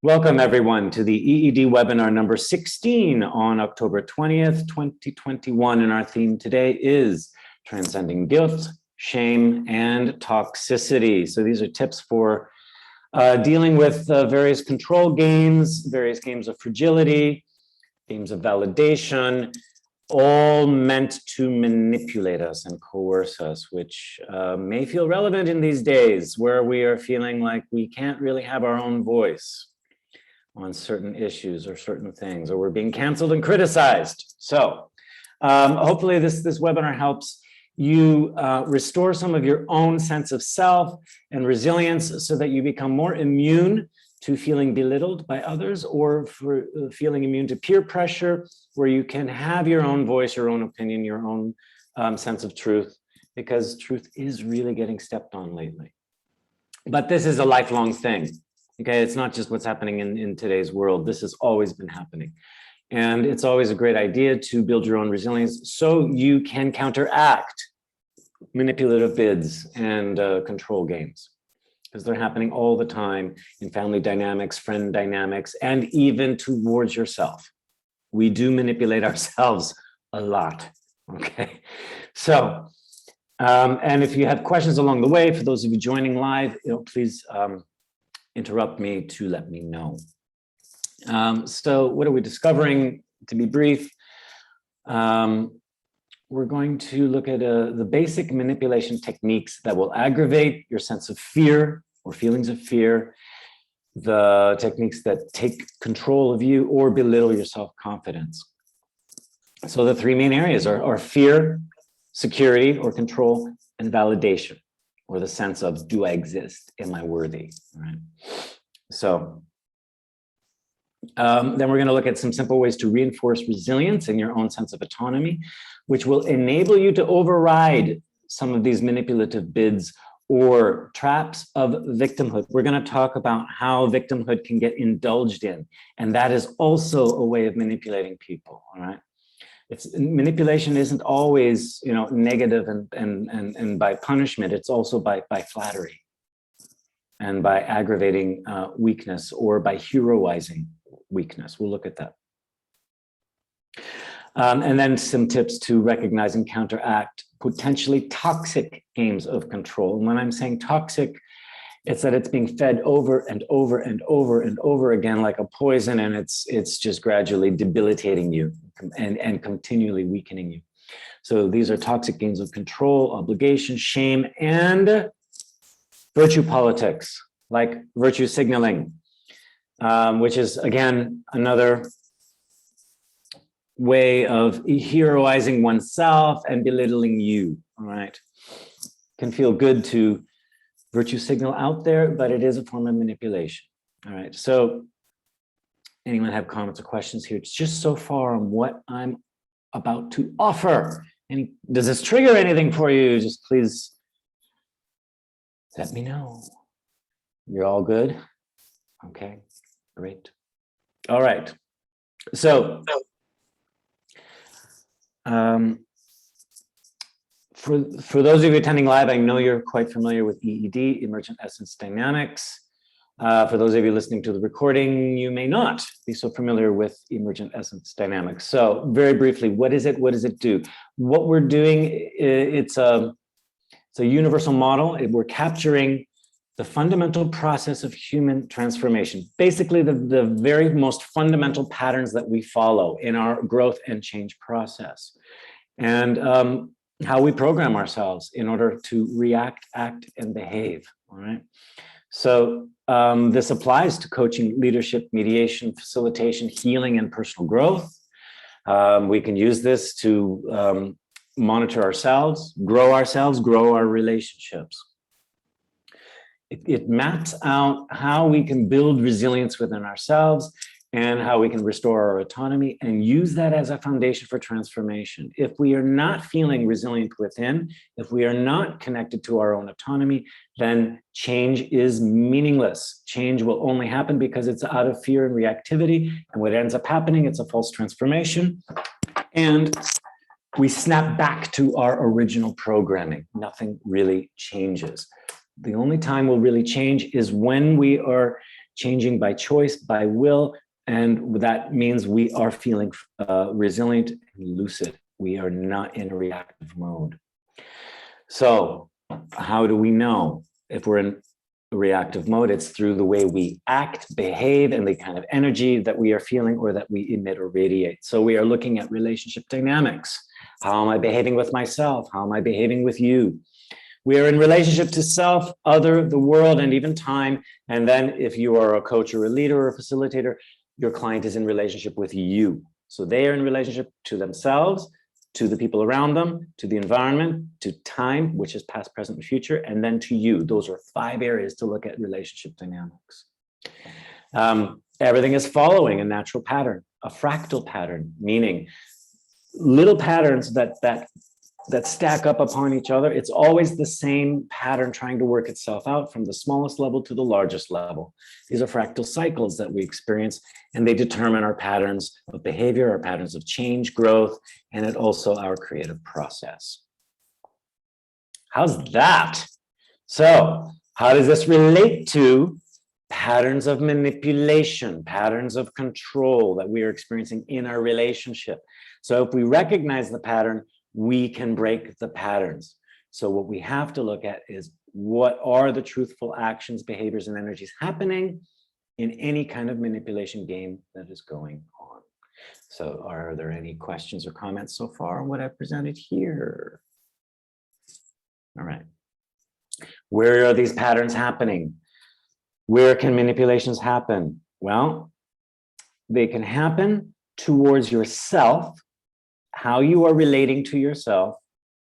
Welcome everyone to the EED webinar number 16 on October 20th, 2021. And our theme today is Transcending Guilt, Shame, and Toxicity. So these are tips for dealing with various control games, various games of fragility, games of validation, all meant to manipulate us and coerce us, which may feel relevant in these days where we are feeling like we can't really have our own voice on certain issues or certain things, or we're being canceled and criticized. So hopefully this webinar helps you restore some of your own sense of self and resilience so that you become more immune to feeling belittled by others, or for feeling immune to peer pressure, where you can have your own voice, your own opinion, your own sense of truth, because truth is really getting stepped on lately. But this is a lifelong thing. Okay, it's not just what's happening in today's world. This has always been happening. And it's always a great idea to build your own resilience so you can counteract manipulative bids and control games, because they're happening all the time in family dynamics, friend dynamics, and even towards yourself. We do manipulate ourselves a lot, okay? So, and if you have questions along the way, for those of you joining live, please interrupt me to let me know. So what are we discovering? To be brief, we're going to look at the basic manipulation techniques that will aggravate your sense of fear or feelings of fear, the techniques that take control of you or belittle your self-confidence. So the three main areas are fear, security or control, and validation, or the sense of, do I exist? Am I worthy? All right. So then we're going to look at some simple ways to reinforce resilience in your own sense of autonomy, which will enable you to override some of these manipulative bids or traps of victimhood. We're going to talk about how victimhood can get indulged in, and that is also a way of manipulating people. All right. Manipulation isn't always, negative and by punishment. It's also by flattery and by aggravating weakness, or by heroizing weakness. We'll look at that. And then some tips to recognize and counteract potentially toxic games of control. And when I'm saying toxic, it's that it's being fed over and over and over and over again like a poison, and it's just gradually debilitating you and continually weakening you. So these are toxic games of control, obligation, shame, and virtue politics, like virtue signaling, which is, again, another way of heroizing oneself and belittling you. All right. Can feel good to virtue signal out there, but it is a form of manipulation. All right. So anyone have comments or questions here? It's just so far on what I'm about to offer. Does this trigger anything for you? Just please let me know. You're all good? Okay, great. All right. So for those of you attending live, I know you're quite familiar with EED, Emergent Essence Dynamics. For those of you listening to the recording, you may not be so familiar with Emergent Essence Dynamics. So very briefly, what is it? What does it do? What we're doing, it's a universal model. We're capturing the fundamental process of human transformation, basically the very most fundamental patterns that we follow in our growth and change process, and how we program ourselves in order to react, act, and behave. All right. So this applies to coaching, leadership, mediation, facilitation, healing, and personal growth. We can use this to monitor ourselves, grow our relationships. It maps out how we can build resilience within ourselves and how we can restore our autonomy and use that as a foundation for transformation. If we are not feeling resilient within, if we are not connected to our own autonomy, then change is meaningless. Change will only happen because it's out of fear and reactivity. And what ends up happening, it's a false transformation. And we snap back to our original programming. Nothing really changes. The only time we'll really change is when we are changing by choice, by will, and that means we are feeling resilient and lucid. We are not in a reactive mode. So how do we know if we're in reactive mode? It's through the way we act, behave, and the kind of energy that we are feeling or that we emit or radiate. So we are looking at relationship dynamics. How am I behaving with myself? How am I behaving with you? We are in relationship to self, other, the world, and even time. And then if you are a coach or a leader or a facilitator, your client is in relationship with you. So they are in relationship to themselves, to the people around them, to the environment, to time, which is past, present, and future, and then to you. Those are 5 areas to look at relationship dynamics. Everything is following a natural pattern, a fractal pattern, meaning little patterns that stack up upon each other. It's always the same pattern trying to work itself out from the smallest level to the largest level. These are fractal cycles that we experience, and they determine our patterns of behavior, our patterns of change, growth, and it also our creative process. How's that? So how does this relate to patterns of manipulation, patterns of control that we are experiencing in our relationship? So if we recognize the pattern, we can break the patterns. So what we have to look at is what are the truthful actions, behaviors, and energies happening in any kind of manipulation game that is going on. So are there any questions or comments so far on what I've presented here? All right. Where are these patterns happening? Where can manipulations happen? Well, they can happen towards yourself, how you are relating to yourself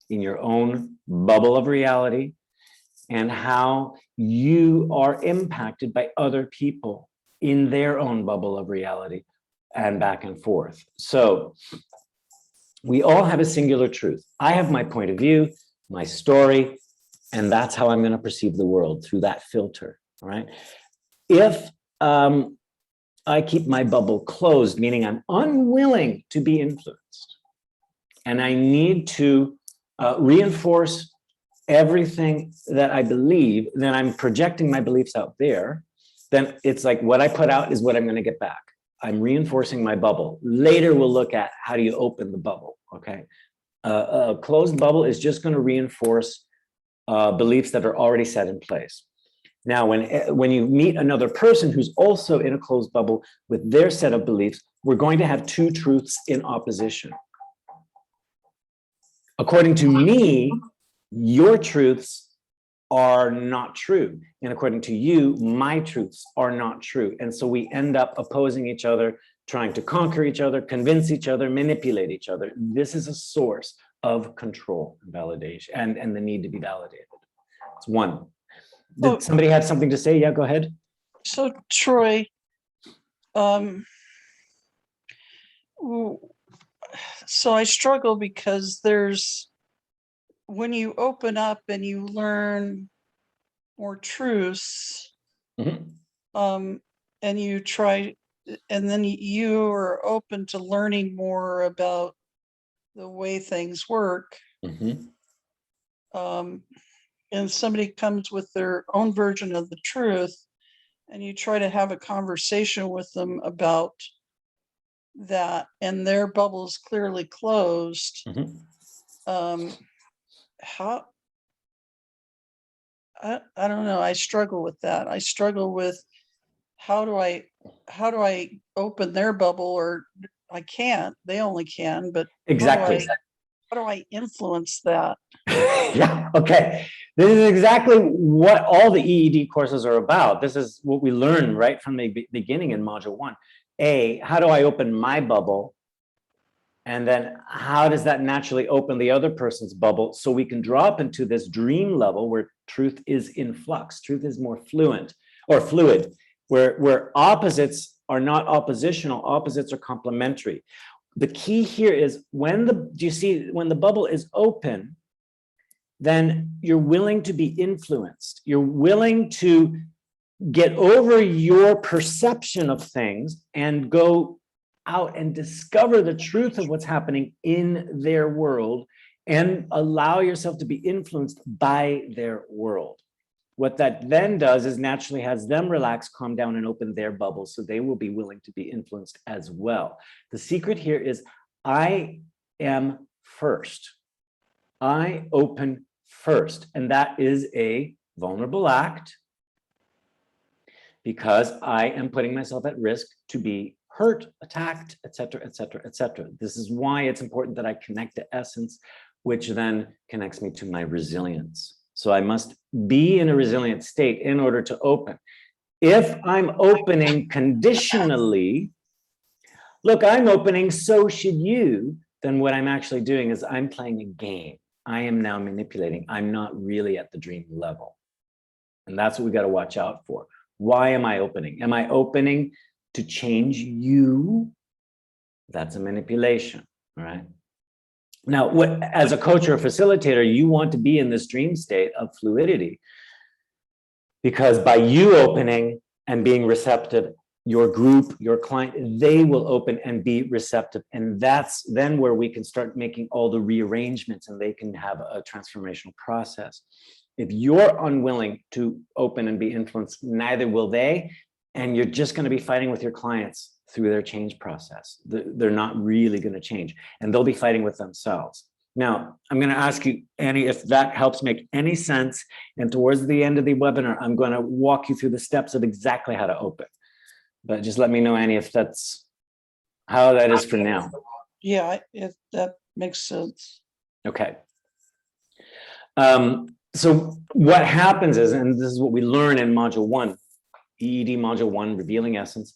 in your own bubble of reality, and how you are impacted by other people in their own bubble of reality, and back and forth. So we all have a singular truth. I have my point of view, my story, and that's how I'm going to perceive the world, through that filter. All right. If I keep my bubble closed, meaning I'm unwilling to be influenced, and I need to reinforce everything that I believe, then I'm projecting my beliefs out there. Then it's like what I put out is what I'm going to get back. I'm reinforcing my bubble. Later, we'll look at how do you open the bubble, okay? A closed bubble is just going to reinforce beliefs that are already set in place. Now, when you meet another person who's also in a closed bubble with their set of beliefs, we're going to have 2 truths in opposition. According to me, your truths are not true. And according to you, my truths are not true. And so we end up opposing each other, trying to conquer each other, convince each other, manipulate each other. This is a source of control and validation and the need to be validated. It's one. Did somebody have something to say? Yeah, go ahead. So Troy, so I struggle because when you open up and you learn more truths, and you try, and then you are open to learning more about the way things work, and somebody comes with their own version of the truth, and you try to have a conversation with them about that, and their bubble is clearly closed. How, I don't know, I struggle with that. I struggle with how do I open their bubble, or I can't, they only can, but exactly. How do I influence that? Yeah, okay. This is exactly what all the EED courses are about. This is what we learn right from the beginning in module 1. How do I open my bubble? And then how does that naturally open the other person's bubble so we can drop into this dream level where truth is in flux. Truth is more fluid, where opposites are not oppositional, opposites are complementary. The key here is when the bubble is open, then you're willing to be influenced. You're willing to get over your perception of things and go out and discover the truth of what's happening in their world and allow yourself to be influenced by their world. What that then does is naturally has them relax, calm down, and open their bubble, so they will be willing to be influenced as well. The secret here is I am first. I open first, and that is a vulnerable act because I am putting myself at risk to be hurt, attacked, etc., etc., etc. This is why it's important that I connect to essence, which then connects me to my resilience. So I must be in a resilient state in order to open. If I'm opening conditionally, look, I'm opening, so should you, then what I'm actually doing is I'm playing a game. I am now manipulating. I'm not really at the dream level. And that's what we got to watch out for. Why am I opening? Am I opening to change you? That's a manipulation, all right? Now, as a coach or a facilitator, you want to be in this dream state of fluidity, because by you opening and being receptive, your group, your client, they will open and be receptive. And that's then where we can start making all the rearrangements and they can have a transformational process. If you're unwilling to open and be influenced, neither will they. And you're just going to be fighting with your clients through their change process. They're not really going to change, and they'll be fighting with themselves. Now, I'm going to ask you, Annie, if that helps make any sense. And towards the end of the webinar, I'm going to walk you through the steps of exactly how to open. But just let me know, Annie, if that's how that is for now. Yeah, that makes sense. Okay. So what happens is, and this is what we learn in Module 1, EED Module 1, Revealing Essence,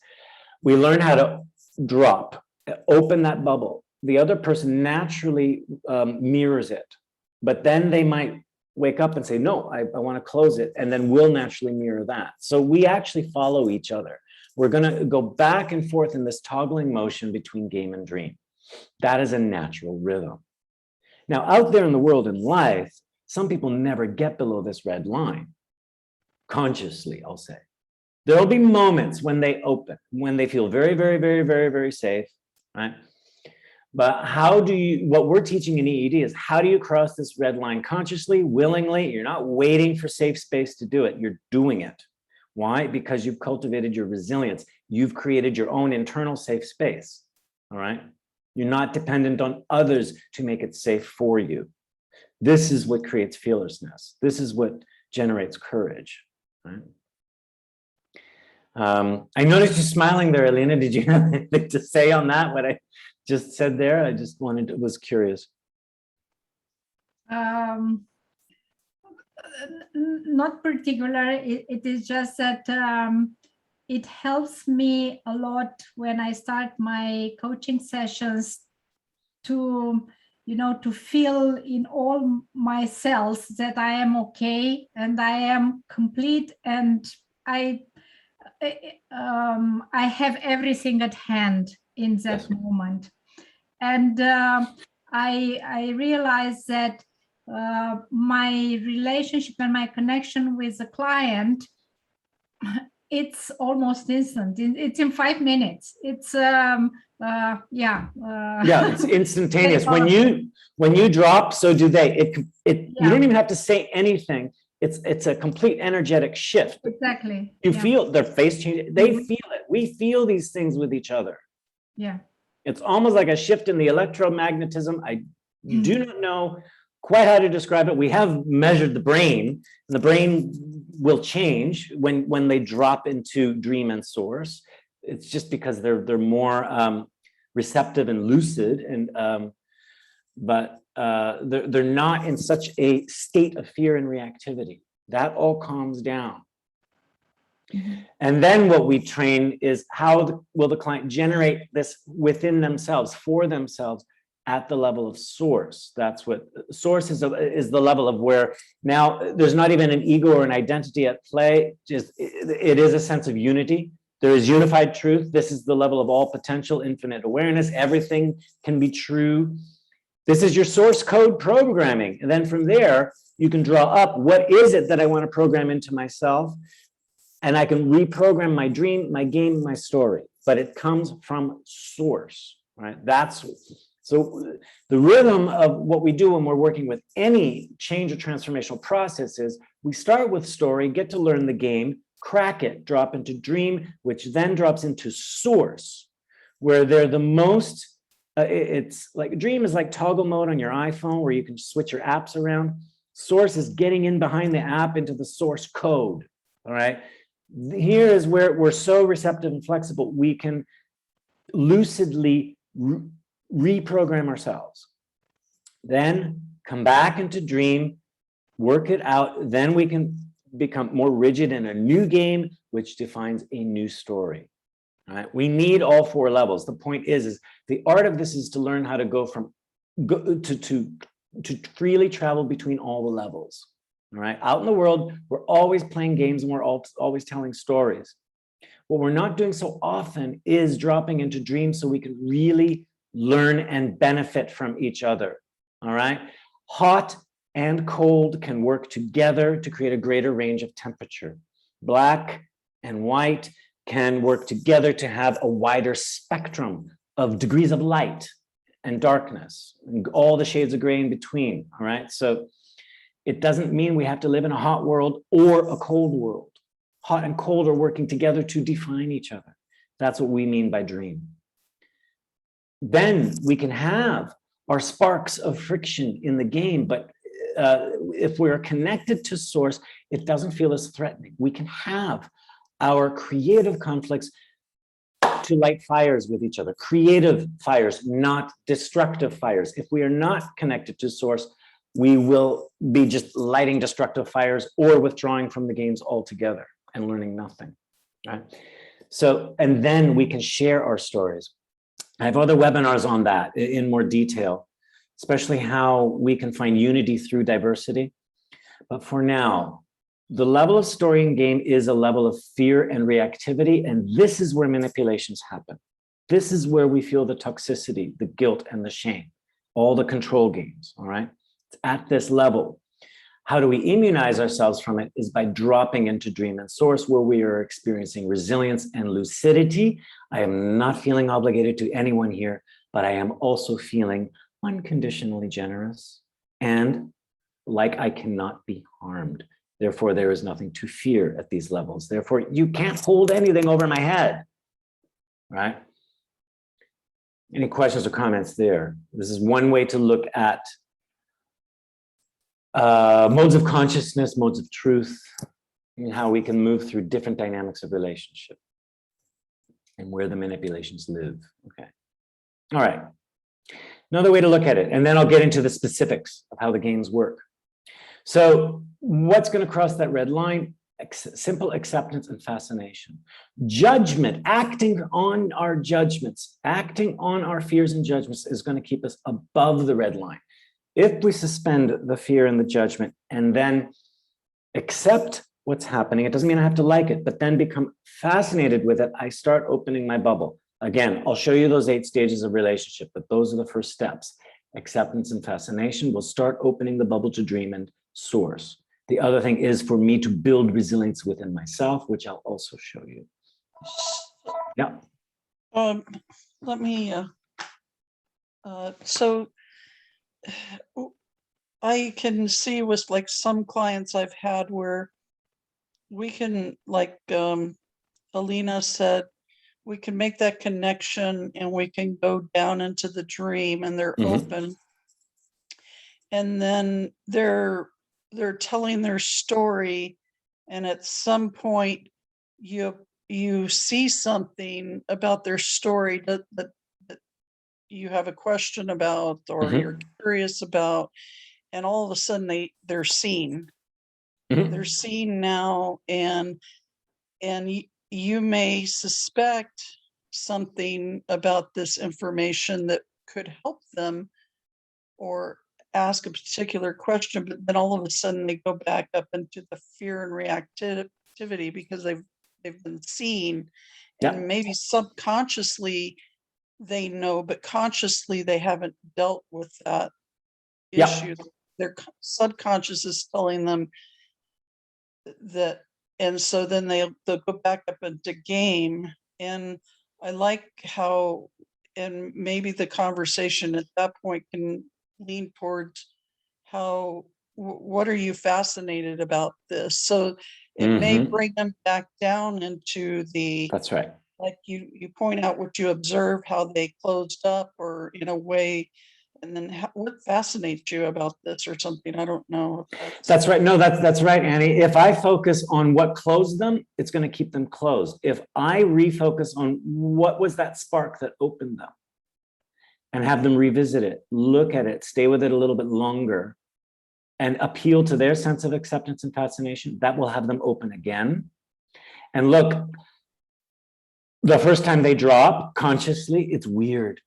we learn how to drop, open that bubble. The other person naturally mirrors it, but then they might wake up and say, no, I want to close it, and then we'll naturally mirror that. So we actually follow each other. We're going to go back and forth in this toggling motion between game and dream. That is a natural rhythm. Now, out there in the world in life, some people never get below this red line, consciously, I'll say. There'll be moments when they open, when they feel very, very, very, very, very safe, right? But how do you, what we're teaching in EED is how do you cross this red line consciously, willingly? You're not waiting for safe space to do it. You're doing it. Why? Because you've cultivated your resilience. You've created your own internal safe space, all right? You're not dependent on others to make it safe for you. This is what creates fearlessness. This is what generates courage, right? I noticed you smiling there, Alina. Did you have anything to say on that, what I just said there? I just was curious. Not particular. It is just that it helps me a lot when I start my coaching sessions to, you know, to feel in all my cells that I am okay and I am complete and I have everything at hand in that moment. And I realized that my relationship and my connection with the client, it's almost instant. It's in 5 minutes. It's yeah, it's instantaneous. When you drop, so do they. You don't even have to say anything. It's a complete energetic shift. Exactly. You feel their face change. They feel it. We feel these things with each other. Yeah. It's almost like a shift in the electromagnetism. I do not know quite how to describe it. We have measured the brain, and the brain will change when they drop into dream and source. It's just because they're more receptive and lucid, and but they're not in such a state of fear and reactivity. That all calms down. And then what we train is how will the client generate this within themselves, for themselves, at the level of source. That's what source is the level of where now there's not even an ego or an identity at play. Just it is a sense of unity. There is unified truth. This is the level of all potential, infinite awareness. Everything can be true. This is your source code programming. And then from there, you can draw up what is it that I want to program into myself. And I can reprogram my dream, my game, my story. But it comes from source, right? So the rhythm of what we do when we're working with any change or transformational process is we start with story, get to learn the game, crack it, drop into dream, which then drops into source, where they're the most, it's like dream is like toggle mode on your iPhone where you can switch your apps around. Source is getting in behind the app into the source code, all right? Here is where we're so receptive and flexible, we can lucidly reprogram ourselves. Then come back into dream, work it out, then we can become more rigid in a new game, which defines a new story. All right, we need all 4 levels. The point is the art of this is to learn how to go from to freely travel between all the levels. All right, out in the world, we're always playing games and we're always telling stories. What we're not doing so often is dropping into dreams so we can really learn and benefit from each other. All right, hot and cold can work together to create a greater range of temperature. Black and white can work together to have a wider spectrum of degrees of light and darkness, and all the shades of gray in between, all right? So it doesn't mean we have to live in a hot world or a cold world. Hot and cold are working together to define each other. That's what we mean by dream. Then we can have our sparks of friction in the game, but if we're connected to source, it doesn't feel as threatening. We can have our creative conflicts to light fires with each other, creative fires, not destructive fires. If we are not connected to source, we will be just lighting destructive fires or withdrawing from the games altogether and learning nothing, right? So, and then we can share our stories. I have other webinars on that in more detail, especially how we can find unity through diversity. But for now, the level of story and game is a level of fear and reactivity, and this is where manipulations happen. This is where we feel the toxicity, the guilt, and the shame, all the control games, all right? It's at this level. How do we immunize ourselves from it is by dropping into dream and source, where we are experiencing resilience and lucidity. I am not feeling obligated to anyone here, but I am also feeling unconditionally generous and like I cannot be harmed. Therefore, there is nothing to fear at these levels. Therefore, you can't hold anything over my head, right? Any questions or comments there? This is one way to look at modes of consciousness, modes of truth, and how we can move through different dynamics of relationship and where the manipulations live. Okay. All right. Another way to look at it, and then I'll get into the specifics of how the games work. So what's going to cross that red line? Simple acceptance and fascination. Judgment, acting on our judgments, acting on our fears and judgments is going to keep us above the red line. If we suspend the fear and the judgment and then accept what's happening, it doesn't mean I have to like it, but then become fascinated with it, I start opening my bubble. Again, I'll show you those 8 stages of relationship, but those are the first steps. Acceptance and fascination will start opening the bubble to dream and source. The other thing is for me to build resilience within myself, which I'll also show you. Yeah. Let me, so I can see with like some clients I've had where we can, like Alina said, we can make that connection and we can go down into the dream and they're open. And then they're telling their story, and at some point you see something about their story that you have a question about or you're curious about, and all of a sudden they're seen. They're seen now, and you may suspect something about this information that could help them or ask a particular question, but then all of a sudden they go back up into the fear and reactivity because they've been seen. And maybe subconsciously they know, but consciously they haven't dealt with that issue. Their subconscious is telling them that, and so then they'll go back up into game. And I like how, and maybe the conversation at that point can lean towards how what are you fascinated about this? So it may bring them back down into the, That's right. like you point out what you observe, how they closed up or in a way, and then what fascinates you about this or something? I don't know. That's right. No, that's right, Annie. If I focus on what closed them, it's going to keep them closed. If I refocus on what was that spark that opened them and have them revisit it, look at it, stay with it a little bit longer, and appeal to their sense of acceptance and fascination, that will have them open again. And look, the first time they drop consciously, it's weird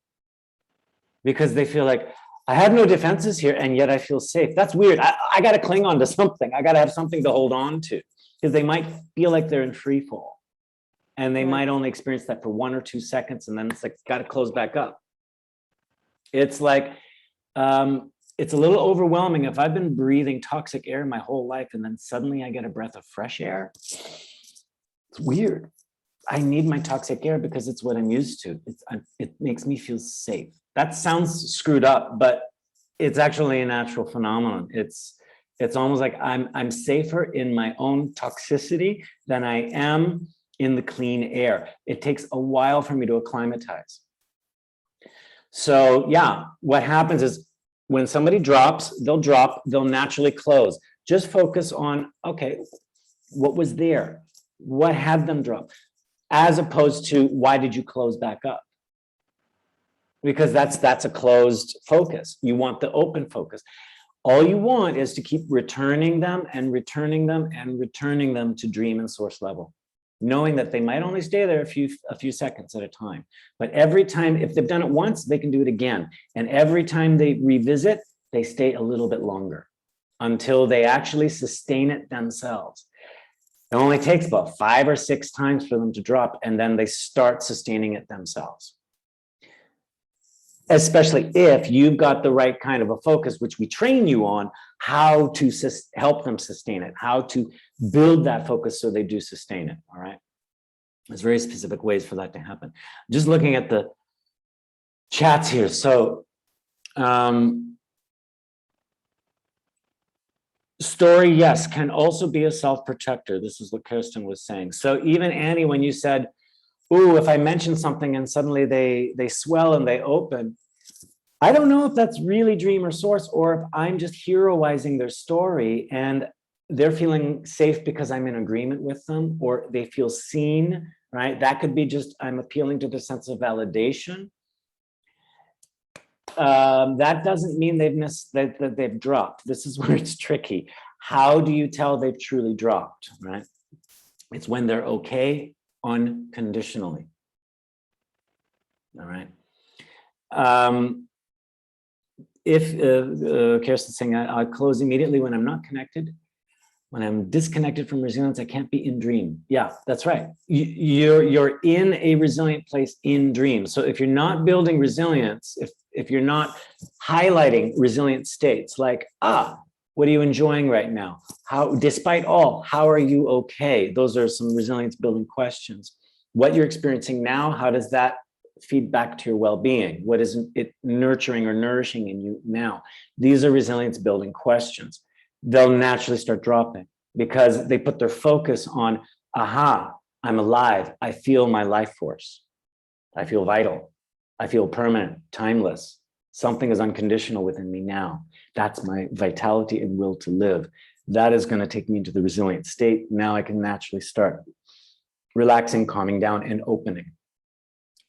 because they feel like, I have no defenses here, and yet I feel safe. That's weird. I got to cling on to something. I got to have something to hold on to, because they might feel like they're in free fall, and they might only experience that for 1 or 2 seconds, and then it's like, got to close back up. It's like, it's a little overwhelming. If I've been breathing toxic air my whole life, and then suddenly I get a breath of fresh air, it's weird. I need my toxic air because it's what I'm used to. It makes me feel safe. That sounds screwed up, but it's actually a natural phenomenon. It's almost like I'm safer in my own toxicity than I am in the clean air. It takes a while for me to acclimatize. So yeah, what happens is when somebody drops, they'll naturally close. Just focus on, okay, what was there? What had them drop? As opposed to, why did you close back up? Because that's a closed focus. You want the open focus. All you want is to keep returning them and returning them and returning them to dream and source level, knowing that they might only stay there a few seconds at a time. But every time, if they've done it once, they can do it again. And every time they revisit, they stay a little bit longer until they actually sustain it themselves. It only takes about 5 or 6 times for them to drop, and then they start sustaining it themselves. Especially if you've got the right kind of a focus, which we train you on, how to help them sustain it, how to build that focus so they do sustain it, all right? There's very specific ways for that to happen. Just looking at the chats here. So, story, yes, can also be a self-protector. This is what Kirsten was saying. So even Annie, when you said, ooh, if I mention something and suddenly they swell and they open, I don't know if that's really dream or source, or if I'm just heroizing their story and they're feeling safe because I'm in agreement with them, or they feel seen, right? That could be just, I'm appealing to the sense of validation. That doesn't mean that they've dropped. This is where it's tricky. How do you tell they've truly dropped, right? It's when they're okay unconditionally. All right. If Kirsten's saying, I close immediately when I'm not connected. When I'm disconnected from resilience, I can't be in dream. Yeah, that's right. You're in a resilient place in dream. So if you're not building resilience, if you're not highlighting resilient states, like, what are you enjoying right now? How, despite all, how are you okay? Those are some resilience building questions. What you're experiencing now, how does that feed back to your well-being? What is it nurturing or nourishing in you now? These are resilience building questions. They'll naturally start dropping because they put their focus on, aha, I'm alive. I feel my life force. I feel vital. I feel permanent, timeless. Something is unconditional within me now. That's my vitality and will to live. That is going to take me into the resilient state. Now I can naturally start relaxing, calming down, and opening.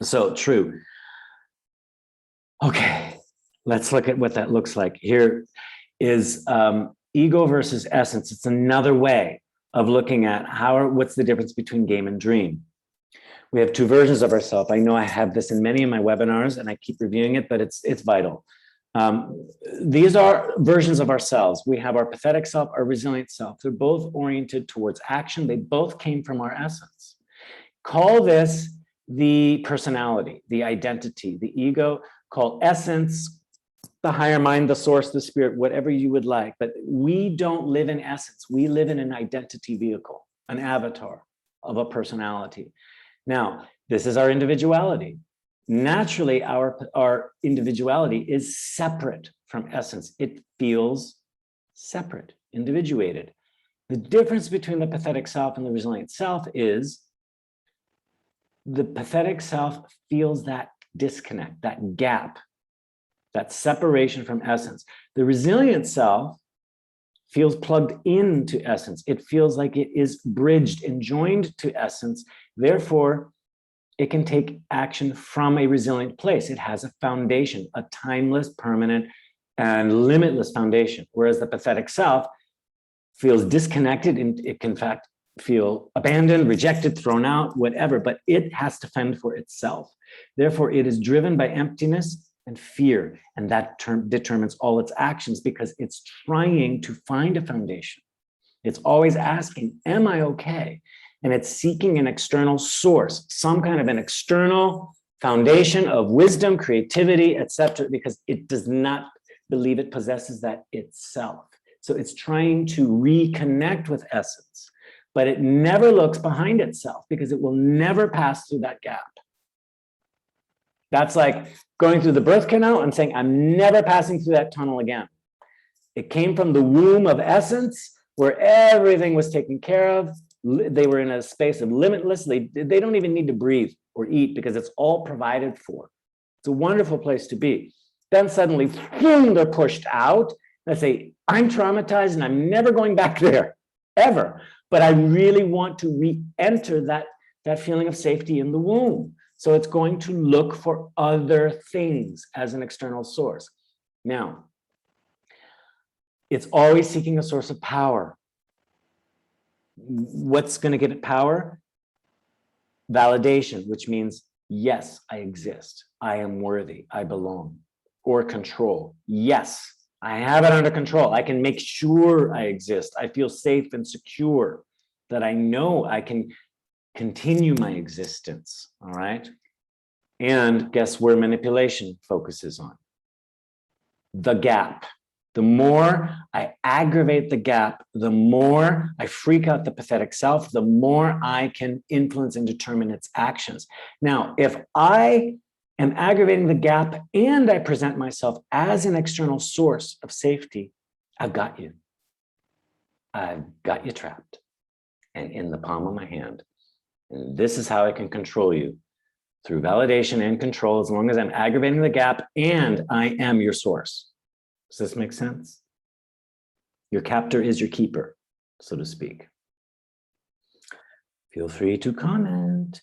So true. Okay, let's look at what that looks like. Here is ego versus essence. It's another way of looking at what's the difference between game and dream. We have 2 versions of ourselves. I know I have this in many of my webinars and I keep reviewing it, but it's vital. These are versions of ourselves. We have our pathetic self, our resilient self. They're both oriented towards action. They both came from our essence. Call this the personality, the identity, the ego. Call essence, the higher mind, the source, the spirit, whatever you would like. But we don't live in essence. We live in an identity vehicle, an avatar of a personality. Now, this is our individuality. Naturally, our individuality is separate from essence. It feels separate, individuated. The difference between the pathetic self and the resilient self is the pathetic self feels that disconnect, that gap, that separation from essence. The resilient self feels plugged into essence. It feels like it is bridged and joined to essence. Therefore, it can take action from a resilient place. It has a foundation, a timeless, permanent, and limitless foundation. Whereas the pathetic self feels disconnected, and it can in fact feel abandoned, rejected, thrown out, whatever, but it has to fend for itself. Therefore, it is driven by emptiness and fear, and that determines all its actions because it's trying to find a foundation. It's always asking, am I okay? And it's seeking an external source, some kind of an external foundation of wisdom, creativity, etc., because it does not believe it possesses that itself. So it's trying to reconnect with essence, but it never looks behind itself because it will never pass through that gap. That's like going through the birth canal and saying, I'm never passing through that tunnel again. It came from the womb of essence where everything was taken care of. They were in a space of limitless. They don't even need to breathe or eat because it's all provided for. It's a wonderful place to be. Then suddenly, boom, they're pushed out. They say, I'm traumatized and I'm never going back there, ever. But I really want to re-enter that feeling of safety in the womb. So it's going to look for other things as an external source. Now, it's always seeking a source of power. What's going to get it power? Validation, which means, yes, I exist. I am worthy. I belong. Or control. Yes, I have it under control. I can make sure I exist. I feel safe and secure, that I know I can continue my existence, all right? And guess where manipulation focuses on? The gap. The more I aggravate the gap, the more I freak out the pathetic self, the more I can influence and determine its actions. Now, if I am aggravating the gap and I present myself as an external source of safety, I've got you. I've got you trapped and in the palm of my hand. And this is how I can control you, through validation and control, as long as I'm aggravating the gap and I am your source. Does this make sense? Your captor is your keeper, so to speak. Feel free to comment.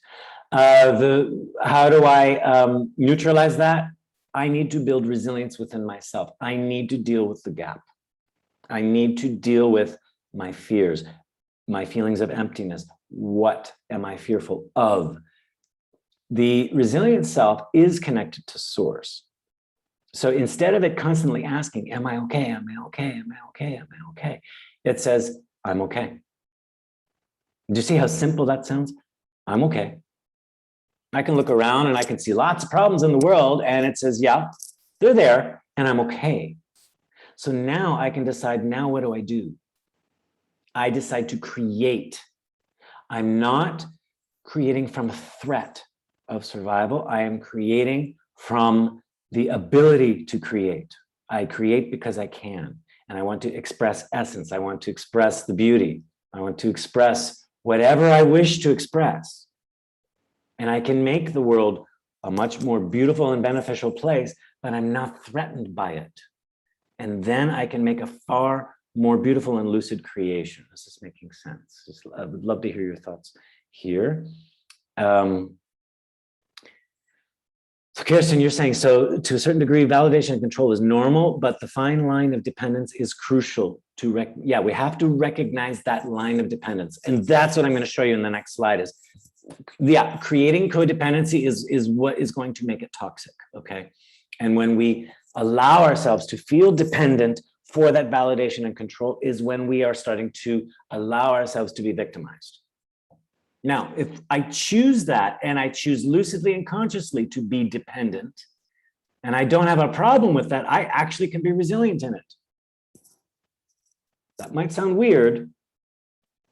How do I neutralize that? I need to build resilience within myself. I need to deal with the gap. I need to deal with my fears, my feelings of emptiness. What am I fearful of? The resilient self is connected to source. So instead of it constantly asking, am I okay? Am I okay? Am I okay? Am I okay? It says, I'm okay. Do you see how simple that sounds? I'm okay. I can look around and I can see lots of problems in the world and it says, yeah, they're there and I'm okay. So now I can decide, now what do? I decide to create. I'm not creating from a threat of survival. I am creating from the ability to create. I create because I can, and I want to express essence. I want to express the beauty. I want to express whatever I wish to express. And I can make the world a much more beautiful and beneficial place, but I'm not threatened by it. And then I can make a far more beautiful and lucid creation. This is making sense. I would love to hear your thoughts here. So Kirsten, you're saying, so to a certain degree, validation and control is normal, but the fine line of dependence is crucial to, we have to recognize that line of dependence. And that's what I'm going to show you in the next slide is, creating codependency is what is going to make it toxic, okay? And when we allow ourselves to feel dependent for that validation and control is when we are starting to allow ourselves to be victimized. Now, if I choose that and I choose lucidly and consciously to be dependent, and I don't have a problem with that, I actually can be resilient in it. That might sound weird,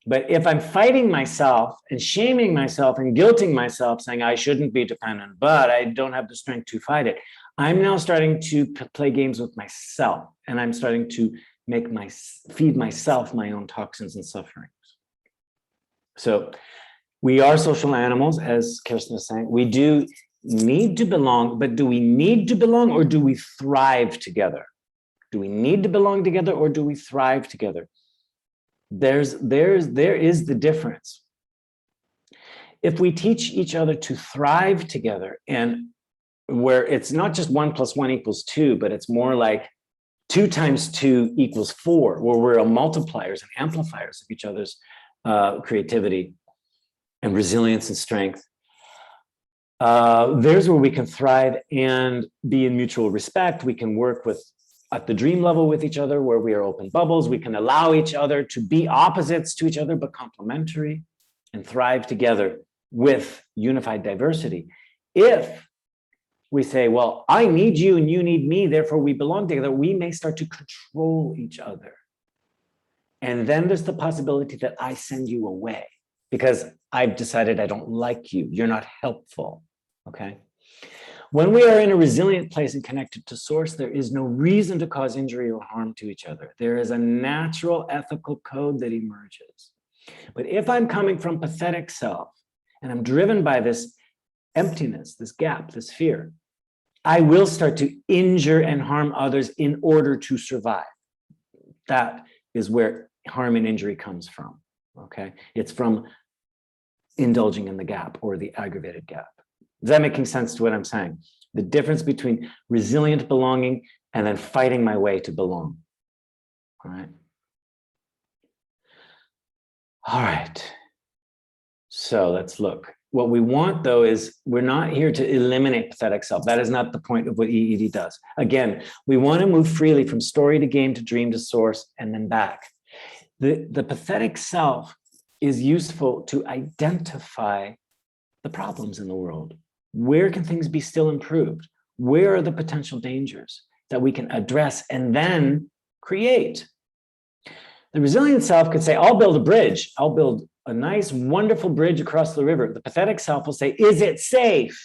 but if I'm fighting myself and shaming myself and guilting myself, saying I shouldn't be dependent, but I don't have the strength to fight it, I'm now starting to play games with myself, and I'm starting to feed myself my own toxins and sufferings. So we are social animals, as Kirsten is saying. We do need to belong, but do we need to belong or do we thrive together? Do we need to belong together or do we thrive together? There is the difference. If we teach each other to thrive together, and where it's not just 1 + 1 = 2, but it's more like 2 × 2 = 4, where we're multipliers and amplifiers of each other's creativity and resilience and strength. There's where we can thrive and be in mutual respect. We can work at the dream level with each other, where we are open bubbles. We can allow each other to be opposites to each other, but complementary, and thrive together with unified diversity. If we say, well, I need you and you need me, therefore we belong together, we may start to control each other. And then there's the possibility that I send you away because I've decided I don't like you. You're not helpful, okay? When we are in a resilient place and connected to source, there is no reason to cause injury or harm to each other. There is a natural ethical code that emerges. But if I'm coming from pathetic self and I'm driven by this emptiness, this gap, this fear, I will start to injure and harm others in order to survive. That is where harm and injury comes from, okay? It's from indulging in the gap or the aggravated gap. Is that making sense to what I'm saying? The difference between resilient belonging and then fighting my way to belong, all right? All right, so let's look. What we want, though, is we're not here to eliminate pathetic self. That is not the point of what EED does. Again, we want to move freely from story to game to dream to source and then back. The pathetic self is useful to identify the problems in the world. Where can things be still improved? Where are the potential dangers that we can address and then create? The resilient self could say, I'll build a bridge. I'll build a nice, wonderful bridge across the river. The pathetic self will say, is it safe?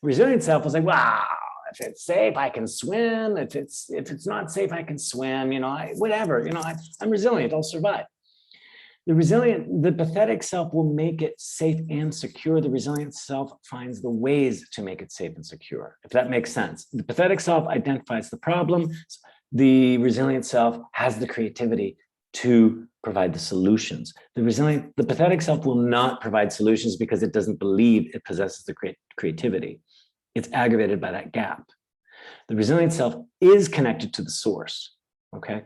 Resilient self will say, wow, if it's safe, I can swim. If it's not safe, I can swim, whatever, I'm resilient, I'll survive. The pathetic self will make it safe and secure. The resilient self finds the ways to make it safe and secure, if that makes sense. The pathetic self identifies the problem. The resilient self has the creativity to provide the solutions. The pathetic self will not provide solutions because it doesn't believe it possesses the creativity. It's aggravated by that gap. The resilient self is connected to the source, okay?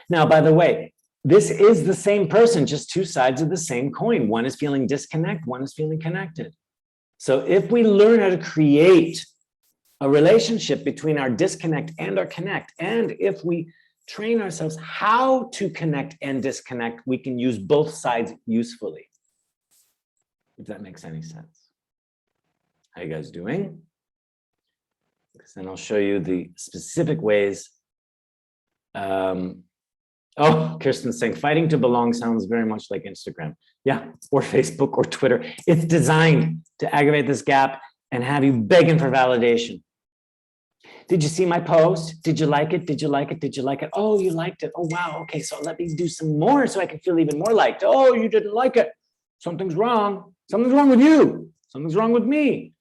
Now, by the way, this is the same person, just 2 sides of the same coin. One is feeling disconnect, one is feeling connected. So if we learn how to create a relationship between our disconnect and our connect, and if we train ourselves how to connect and disconnect, we can use both sides usefully, if that makes any sense. How you guys doing? Because then I'll show you the specific ways. Oh, Kirsten's saying fighting to belong sounds very much like Instagram. Yeah, or Facebook or Twitter. It's designed to aggravate this gap and have you begging for validation. Did you see my post? Did you like it? Did you like it? Did you like it? Oh, you liked it. Oh, wow. Okay, so let me do some more so I can feel even more liked. Oh, you didn't like it. Something's wrong. Something's wrong with you. Something's wrong with me.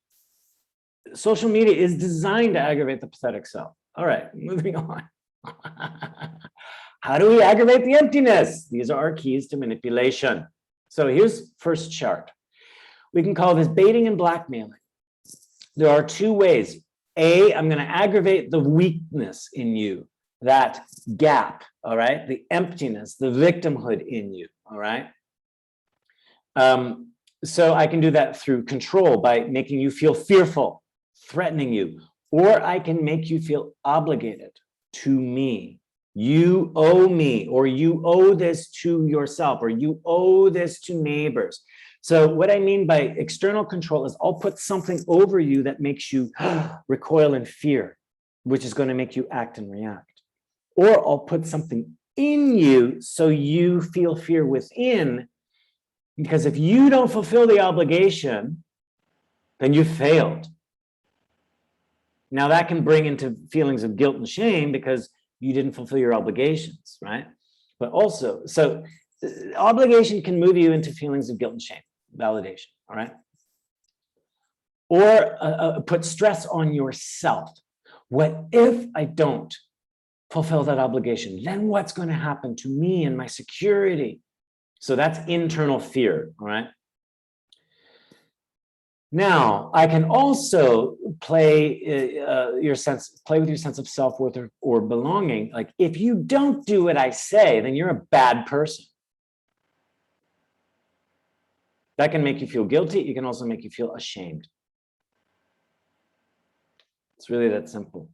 Social media is designed to aggravate the pathetic self. All right, moving on. How do we aggravate the emptiness? These are our keys to manipulation. So here's first chart. We can call this baiting and blackmailing. There are 2 ways. A, I'm going to aggravate the weakness in you, that gap, all right? The emptiness, the victimhood in you, all right? So I can do that through control by making you feel fearful, threatening you, or I can make you feel obligated to me. You owe me, or you owe this to yourself, or you owe this to neighbors. So what I mean by external control is I'll put something over you that makes you recoil in fear, which is going to make you act and react. Or I'll put something in you so you feel fear within, because if you don't fulfill the obligation, then you failed. Now that can bring into feelings of guilt and shame because you didn't fulfill your obligations, right? But also, so obligation can move you into feelings of guilt and shame, validation, all right? Or put stress on yourself. What if I don't fulfill that obligation? Then what's going to happen to me and my security? So that's internal fear, all right? Now, I can also play with your sense of self-worth or belonging. Like, if you don't do what I say, then you're a bad person. That can make you feel guilty. It can also make you feel ashamed. It's really that simple.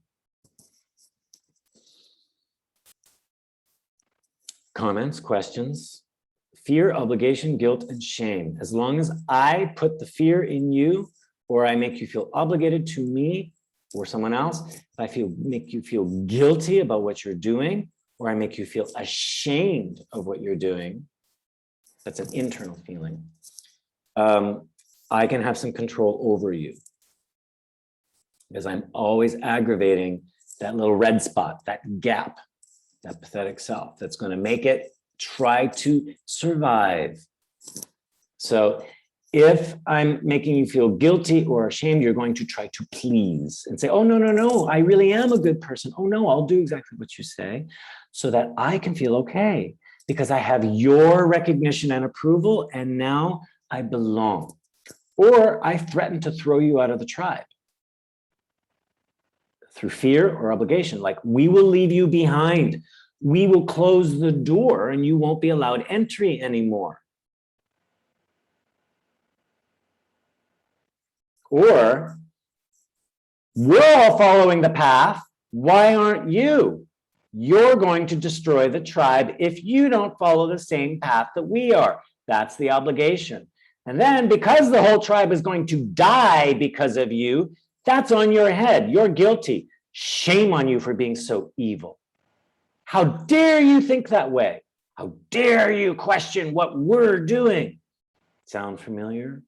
Comments, questions? Fear, obligation, guilt, and shame. As long as I put the fear in you, or I make you feel obligated to me or someone else, if I make you feel guilty about what you're doing, or I make you feel ashamed of what you're doing, that's an internal feeling. I can have some control over you, because I'm always aggravating that little red spot, that gap, that pathetic self that's going to make it try to survive. So if I'm making you feel guilty or ashamed, you're going to try to please and say, oh, no, no, no, I really am a good person. Oh, no, I'll do exactly what you say so that I can feel okay, because I have your recognition and approval, and now I belong. Or I threaten to throw you out of the tribe through fear or obligation, like, we will leave you behind. We will close the door and you won't be allowed entry anymore. Or, we're all following the path. Why aren't you? You're going to destroy the tribe if you don't follow the same path that we are. That's the obligation. And then, because the whole tribe is going to die because of you, that's on your head. You're guilty. Shame on you for being so evil. How dare you think that way? How dare you question what we're doing? Sound familiar?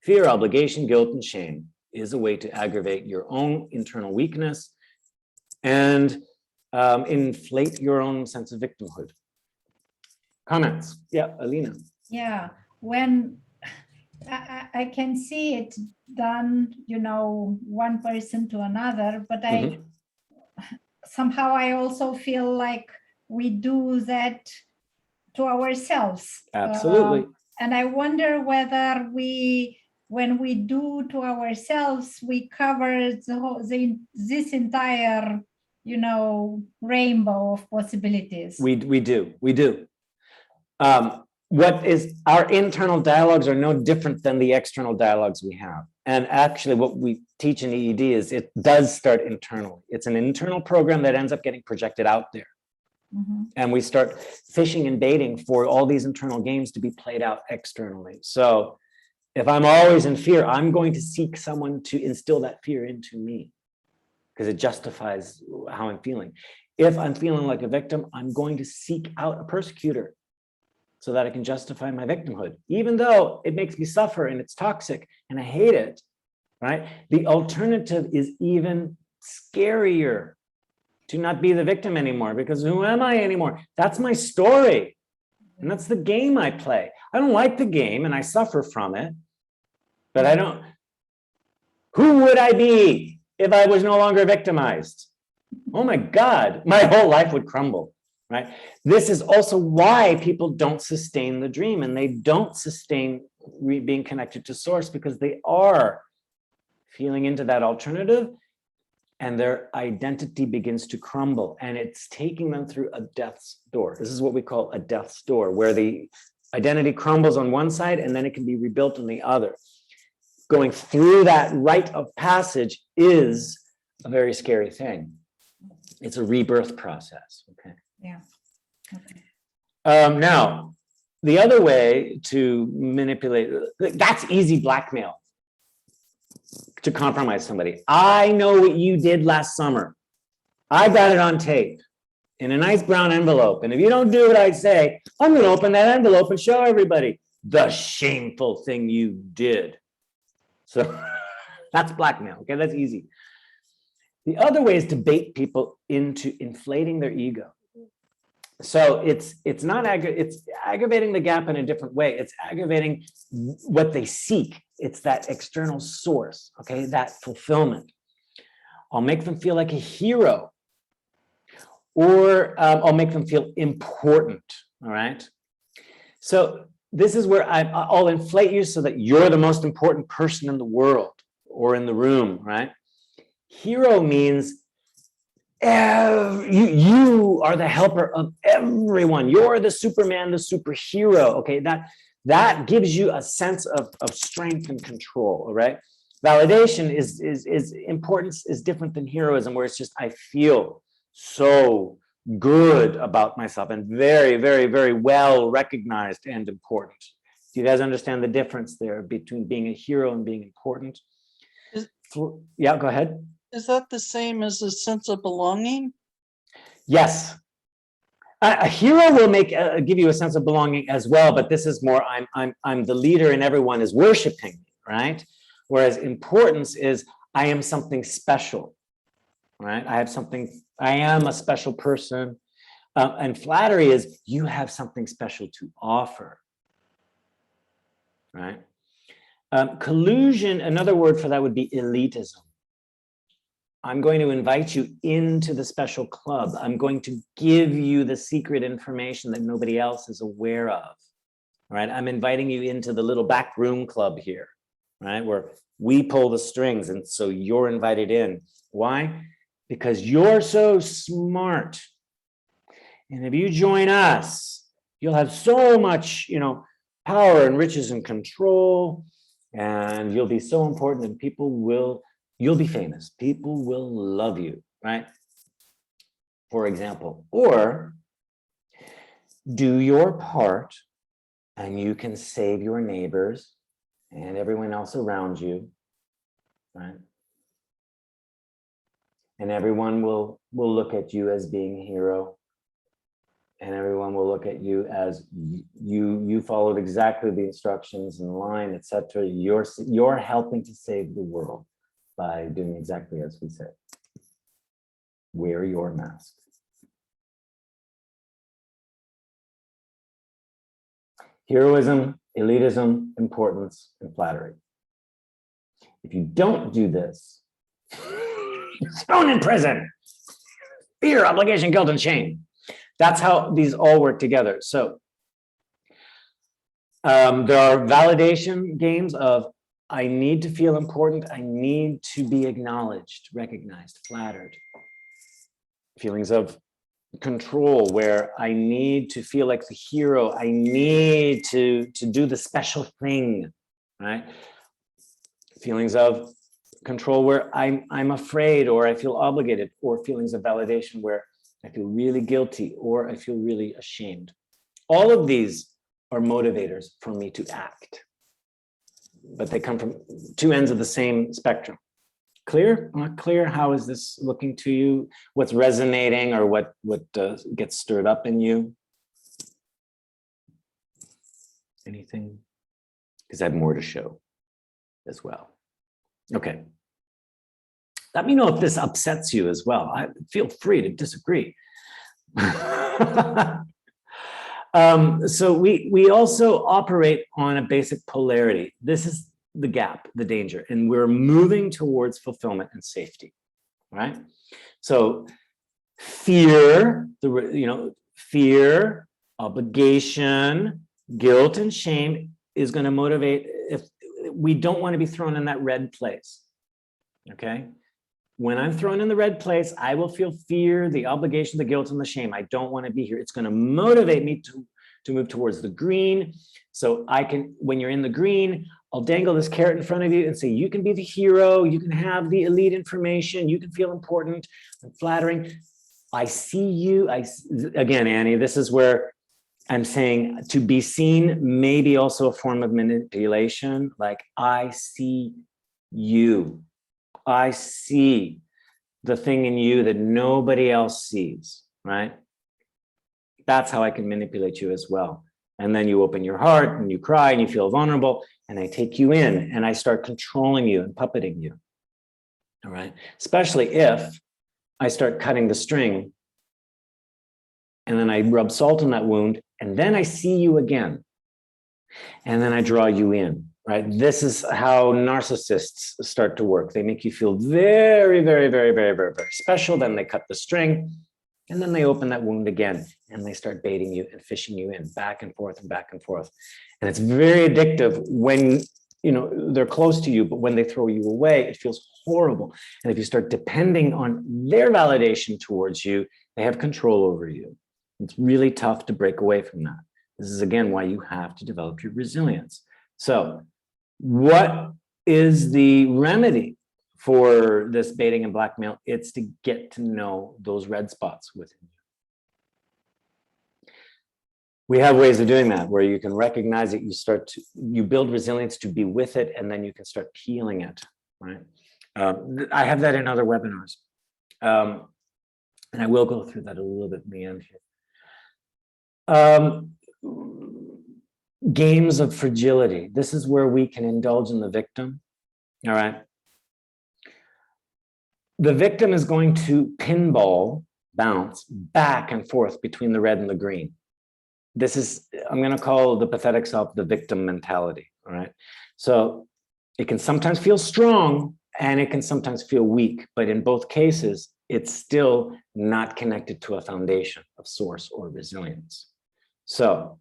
Fear, obligation, guilt, and shame is a way to aggravate your own internal weakness and inflate your own sense of victimhood. Comments? Yeah, Alina. Yeah, when I can see it done, you know, one person to another, but somehow I also feel like we do that to ourselves. Absolutely. And I wonder whether when we do to ourselves, we cover this entire, you know, rainbow of possibilities. We do. What is our internal dialogues are no different than the external dialogues we have. And actually what we teach in EED is it does start internally. It's an internal program that ends up getting projected out there. And we start fishing and baiting for all these internal games to be played out externally. So if I'm always in fear, I'm going to seek someone to instill that fear into me because it justifies how I'm feeling. If I'm feeling like a victim, I'm going to seek out a persecutor so that I can justify my victimhood, even though it makes me suffer and it's toxic and I hate it, right? The alternative is even scarier, to not be the victim anymore, because who am I anymore? That's my story. And that's the game I play. I don't like the game and I suffer from it, but I don't. Who would I be if I was no longer victimized? Oh my God, my whole life would crumble. Right? This is also why people don't sustain the dream, and they don't sustain being connected to source, because they are feeling into that alternative and their identity begins to crumble, and it's taking them through a death's door. This is what we call a death's door, where the identity crumbles on one side and then it can be rebuilt on the other. Going through that rite of passage is a very scary thing. It's a rebirth process. Okay. Yeah. Okay. Now, the other way to manipulate, that's easy blackmail, to compromise somebody. I know what you did last summer. I got it on tape in a nice brown envelope. And if you don't do what I say, I'm going to open that envelope and show everybody the shameful thing you did. So that's blackmail. Okay, that's easy. The other way is to bait people into inflating their ego. So it's aggravating the gap in a different way. It's aggravating what they seek. It's that external source, okay, that fulfillment. I'll make them feel like a hero, or I'll make them feel important, all right? So this is where I'll inflate you so that you're the most important person in the world or in the room, right? Hero means you are the helper of everyone. You're the Superman, the superhero, okay? That gives you a sense of strength and control, all right? Validation is importance is different than heroism, where it's just I feel so good about myself and very, very, very well recognized and important. Do you guys understand the difference there between being a hero and being important? Yeah, go ahead. Is that the same as a sense of belonging? Yes. A hero will give you a sense of belonging as well, but this is more I'm the leader and everyone is worshiping me, right? Whereas importance is I am something special, right? I am a special person. And flattery is you have something special to offer, right? Collusion, another word for that would be elitism. I'm going to invite you into the special club. I'm going to give you the secret information that nobody else is aware of, right? I'm inviting you into the little back room club here, right? Where we pull the strings, and so you're invited in. Why? Because you're so smart. And if you join us, you'll have so much, power and riches and control, and you'll be so important, and you'll be famous. People will love you, right? For example, or do your part and you can save your neighbors and everyone else around you, right? And everyone will look at you as being a hero, and everyone will look at you as you followed exactly the instructions in line, etc. You're helping to save the world by doing exactly as we said. Wear your mask. Heroism, elitism, importance, and flattery. If you don't do this, you're thrown in prison. Fear, obligation, guilt, and shame. That's how these all work together. So there are validation games of I need to feel important. I need to be acknowledged, recognized, flattered. Feelings of control, where I need to feel like the hero. I need to do the special thing, right? Feelings of control where I'm afraid or I feel obligated, or feelings of validation where I feel really guilty or I feel really ashamed. All of these are motivators for me to act, but they come from two ends of the same spectrum. Clear? Not clear? How is this looking to you? What's resonating or what gets stirred up in you? Anything? Because I have more to show as well. Okay. Let me know if this upsets you as well. Feel free to disagree. So we also operate on a basic polarity. This is the gap, the danger, and we're moving towards fulfillment and safety, right? So fear, fear, obligation, guilt, and shame is going to motivate. If we don't want to be thrown in that red place, okay? When I'm thrown in the red place, I will feel fear, the obligation, the guilt, and the shame. I don't want to be here. It's going to motivate me to move towards the green. So I can, when you're in the green, I'll dangle this carrot in front of you and say, you can be the hero, you can have the elite information, you can feel important and flattering. I see you. Again, Annie, this is where I'm saying to be seen may be also a form of manipulation. Like, I see you. I see the thing in you that nobody else sees, right? That's how I can manipulate you as well. And then you open your heart and you cry and you feel vulnerable, and I take you in and I start controlling you and puppeting you. All right, especially if I start cutting the string and then I rub salt on that wound and then I see you again and then I draw you in, right? This is how narcissists start to work. They make you feel very, very, very, very, very, very special. Then they cut the string and then they open that wound again and they start baiting you and fishing you in back and forth and back and forth. And it's very addictive when, you know, they're close to you, but when they throw you away, it feels horrible. And if you start depending on their validation towards you, they have control over you. It's really tough to break away from that. This is, again, why you have to develop your resilience. So what is the remedy for this baiting and blackmail? It's to get to know those red spots within you. We have ways of doing that where you can recognize it, you build resilience to be with it, and then you can start healing it, right? I have that in other webinars. And I will go through that a little bit in the end here. Games of fragility. This is where we can indulge in the victim, all right? The victim is going to bounce back and forth between the red and the green. This is, I'm going to call the pathetic self the victim mentality, all right? So it can sometimes feel strong and it can sometimes feel weak, but in both cases, it's still not connected to a foundation of source or resilience. So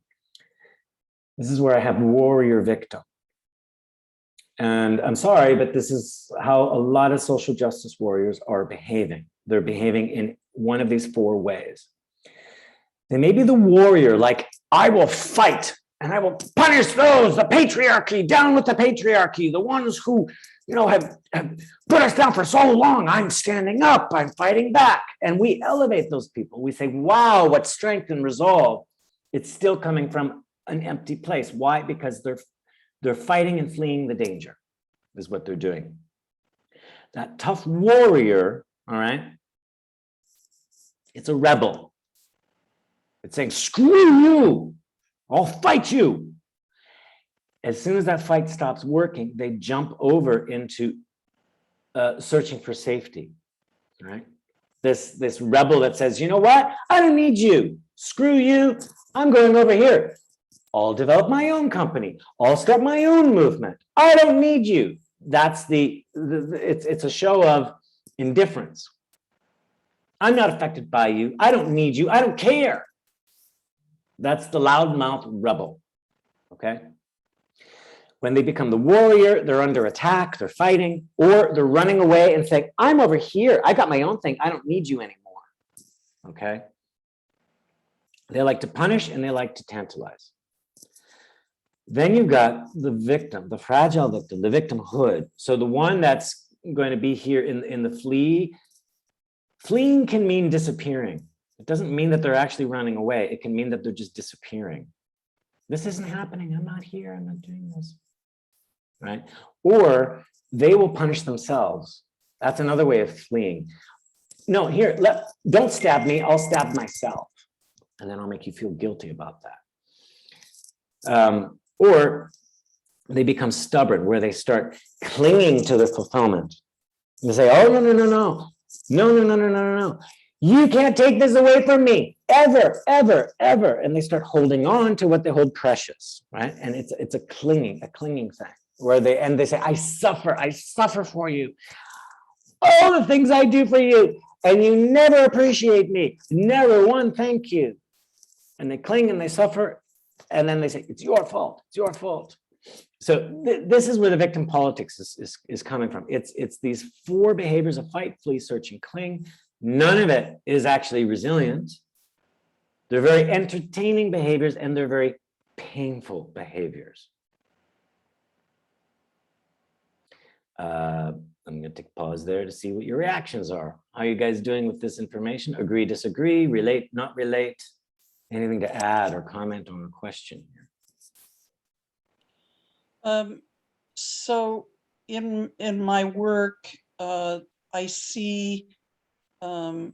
this is where I have warrior victim. And I'm sorry, but this is how a lot of social justice warriors are behaving. They're behaving in one of these four ways. They may be the warrior, like, I will fight and I will punish those, the patriarchy, down with the patriarchy, the ones who, you know, have put us down for so long. I'm standing up, I'm fighting back. And we elevate those people. We say, wow, what strength and resolve. It's still coming from an empty place. Why? Because they're fighting and fleeing the danger is what they're doing. That tough warrior, all right, it's a rebel. It's saying, screw you, I'll fight you. As soon as that fight stops working, they jump over into searching for safety, right? This rebel that says, you know what, I don't need you, screw you, I'm going over here. I'll develop my own company. I'll start my own movement. I don't need you. That's it's a show of indifference. I'm not affected by you. I don't need you. I don't care. That's the loudmouth rebel, okay? When they become the warrior, they're under attack, they're fighting, or they're running away and saying, I'm over here. I got my own thing. I don't need you anymore, okay? They like to punish and they like to tantalize. Then you've got the victim, the fragile victim, the victimhood. So the one that's going to be here in the flee. Fleeing can mean disappearing. It doesn't mean that they're actually running away. It can mean that they're just disappearing. This isn't happening. I'm not here. I'm not doing this, right? Or they will punish themselves. That's another way of fleeing. No, here, don't stab me. I'll stab myself. And then I'll make you feel guilty about that. Or they become stubborn, where they start clinging to their fulfillment. They say, oh, no, no, no, no. No, no, no, no, no, no, no. You can't take this away from me, ever, ever, ever. And they start holding on to what they hold precious, right? And it's a clinging thing, where they say, I suffer for you. All the things I do for you, and you never appreciate me. Never one thank you. And they cling and they suffer, and then they say, it's your fault, it's your fault. So this is where the victim politics is coming from. It's these four behaviors of fight, flee, search, and cling. None of it is actually resilient. They're very entertaining behaviors, and they're very painful behaviors. I'm going to take a pause there to see what your reactions are. How are you guys doing with this information? Agree, disagree, relate, not relate? Anything to add or comment on a question here? So in my work, I see an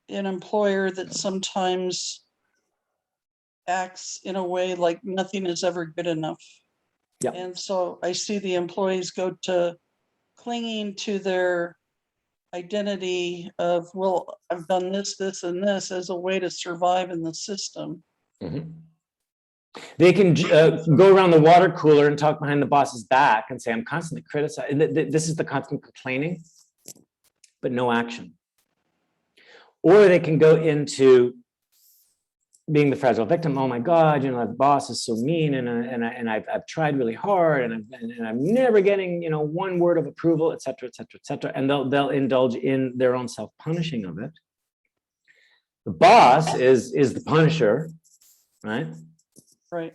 employer that sometimes acts in a way like nothing is ever good enough. Yeah. And so I see the employees go to clinging to their identity of, well, I've done this, this, and this as a way to survive in the system. Mm-hmm. They can go around the water cooler and talk behind the boss's back and say, I'm constantly criticizing. This is the constant complaining, but no action. Or they can go into being the fragile victim. Oh my God, you know, the boss is so mean, and I've tried really hard, and I'm never getting, you know, one word of approval, et cetera, et cetera, et cetera. And they'll indulge in their own self-punishing of it. The boss is the punisher, right? Right.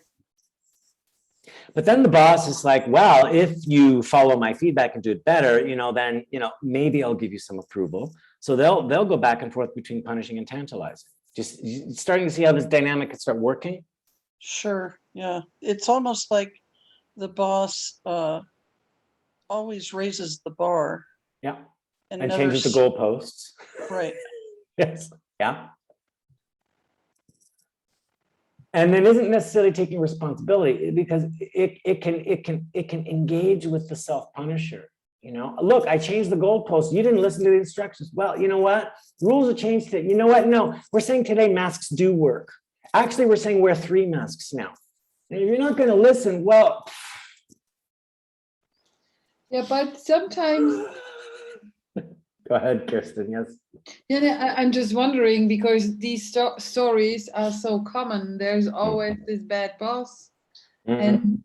But then the boss is like, well, if you follow my feedback and do it better, you know, then, you know, maybe I'll give you some approval. So they'll go back and forth between punishing and tantalizing. Just starting to see how this dynamic can start working. Sure. Yeah. It's almost like the boss always raises the bar. Yeah. And never changes the goalposts. Right. Yes. Yeah. And it isn't necessarily taking responsibility, because it can engage with the self-punisher. You know, look, I changed the goalpost. You didn't listen to the instructions. Well, you know what? Rules are changed today. You know what? No, we're saying today masks do work. Actually, we're saying wear 3 masks now. And if you're not going to listen, well. Yeah, but sometimes. Go ahead, Kirsten. Yes. Yeah, I'm just wondering, because these stories are so common. There's always this bad boss, and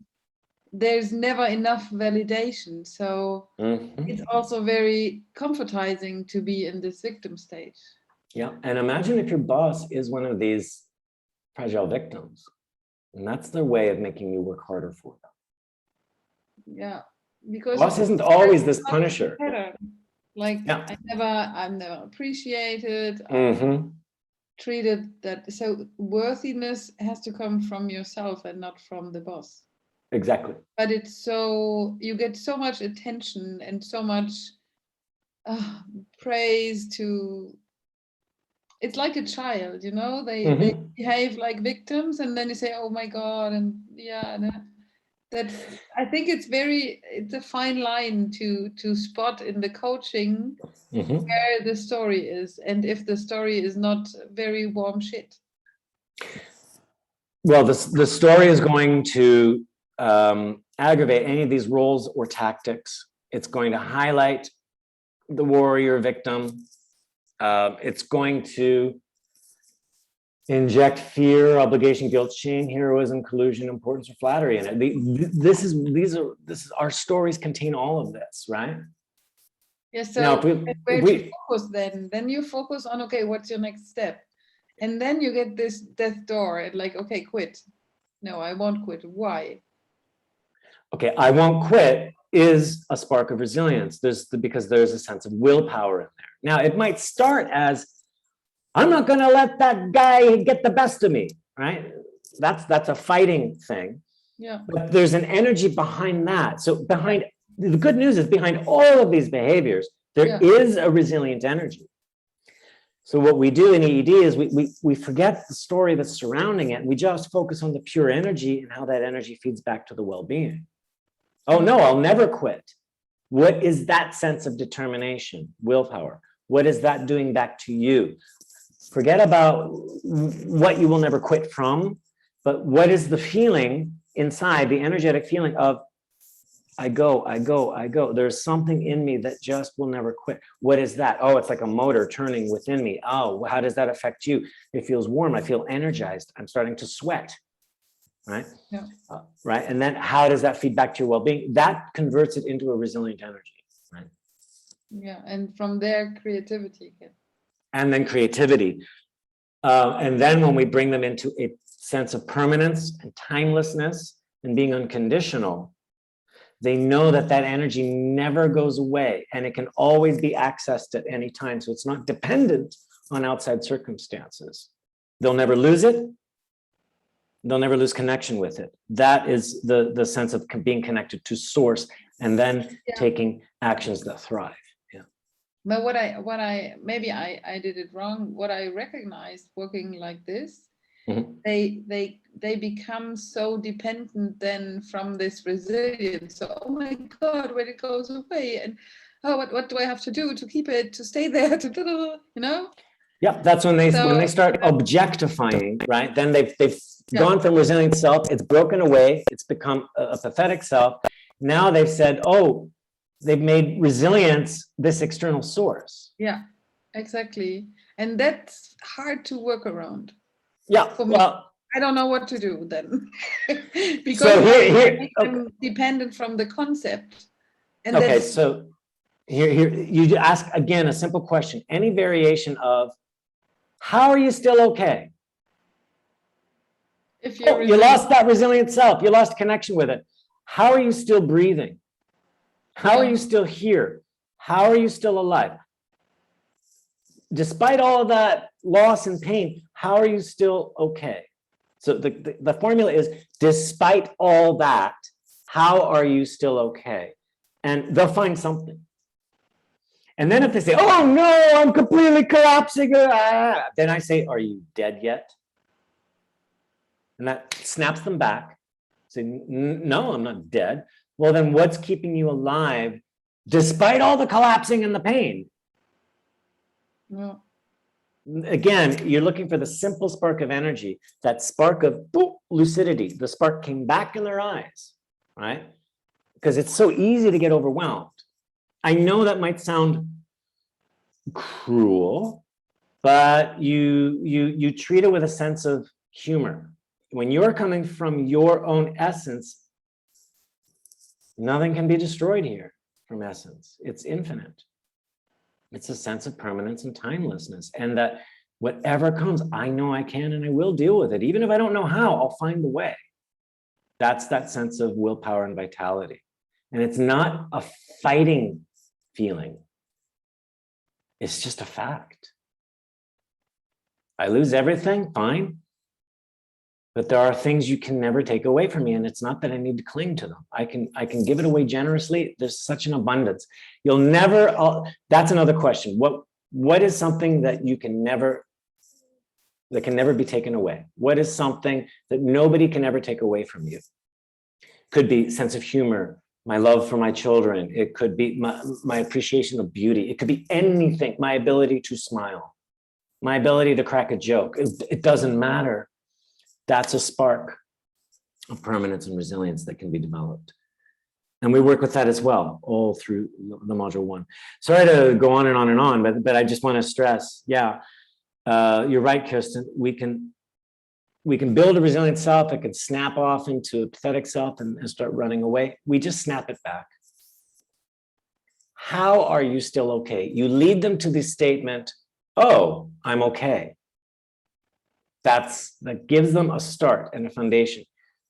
there's never enough validation. So it's also very comforting to be in this victim stage. Yeah, and imagine if your boss is one of these fragile victims, and that's their way of making you work harder for them. Yeah, because boss isn't always this punisher. Like, yeah. I'm never appreciated, treated that. So worthiness has to come from yourself and not from the boss. Exactly. But it's so, you get so much attention and so much praise to, it's like a child, you know, they behave like victims, and then you say, oh my God, and yeah, that I think it's a fine line to spot in the coaching where the story is, and if the story is not very warm shit. Well, the story is going to aggravate any of these roles or tactics. It's going to highlight the warrior victim. It's going to inject fear, obligation, guilt, shame, heroism, collusion, importance, or flattery in it. Our stories contain all of this, right? Yes. So now, where to focus then you focus on, okay, what's your next step? And then you get this death door and like, okay, quit. No, I won't quit. Why? Okay, I won't quit is a spark of resilience. Because there's a sense of willpower in there. Now, it might start as, I'm not going to let that guy get the best of me, right? That's a fighting thing. Yeah. But there's an energy behind that. So the good news is behind all of these behaviors, there is a resilient energy. So what we do in EED is we forget the story that's surrounding it. We just focus on the pure energy and how that energy feeds back to the well-being. Oh no, I'll never quit. What is that sense of determination, willpower? What is that doing back to you? Forget about what you will never quit from, but what is the feeling inside, the energetic feeling of, I go. There's something in me that just will never quit. What is that? Oh, it's like a motor turning within me. Oh, how does that affect you? It feels warm. I feel energized. I'm starting to sweat, right? Yeah. Right. And then how does that feed back to your well-being? That converts it into a resilient energy, right? Yeah, and from there, creativity again. And then creativity. And then when we bring them into a sense of permanence and timelessness and being unconditional, they know that that energy never goes away and it can always be accessed at any time. So it's not dependent on outside circumstances. They'll never lose it. They'll never lose connection with it. That is the sense of being connected to source and then taking actions that thrive. But what I maybe I did it wrong. What I recognized working like this, they become so dependent then from this resilience. So, oh my God, when it goes away, and oh, what do I have to do to keep it, to stay there, to, you know? Yep, that's when they So, start objectifying, right? Then they've Yeah. gone from resilient self, it's broken away, it's become a pathetic self. Now they've said, oh, they've made resilience this external source. Yeah, exactly. And that's hard to work around. Yeah, For me. well, I don't know what to do then. Because so here, I'm dependent from the concept. And okay, that's, so here you ask again a simple question, any variation of, how are you still okay? if you're You lost that resilient self, you lost connection with it. How are you still breathing? How are you still here? How are you still alive? Despite all of that loss and pain, how are you still okay? So the formula is, despite all that, how are you still okay? And they'll find something. And then if they say, oh no, I'm completely collapsing, then I say, are you dead yet? And that snaps them back. Say, no, I'm not dead. Well, then what's keeping you alive despite all the collapsing and the pain? no. Again, you're looking for the simple spark of energy, that spark of lucidity. The spark came back in their eyes, right? Because it's so easy to get overwhelmed. I know that might sound cruel, but you treat it with a sense of humor. When you're coming from your own essence, nothing can be destroyed here from essence. It's infinite. It's a sense of permanence and timelessness, and that whatever comes, I know I can and I will deal with it. Even if I don't know how, I'll find the way. That's that sense of willpower and vitality. And it's not a fighting feeling. It's just a fact. I lose everything, fine. But there are things you can never take away from me, and it's not that I need to cling to them. I can give it away generously. There's such an abundance. You'll never. That's another question. What is something that you can never, that can never be taken away? What is something that nobody can ever take away from you? Could be sense of humor, my love for my children. It could be my appreciation of beauty. It could be anything. My ability to smile, my ability to crack a joke. It doesn't matter. That's a spark of permanence and resilience that can be developed. And we work with that as well, all through the module 1. Sorry to go on and on and on, but I just want to stress, yeah, you're right, Kirsten. We can build a resilient self. It can snap off into a pathetic self and start running away. We just snap it back. How are you still okay? You lead them to the statement, oh, I'm okay. That gives them a start and a foundation.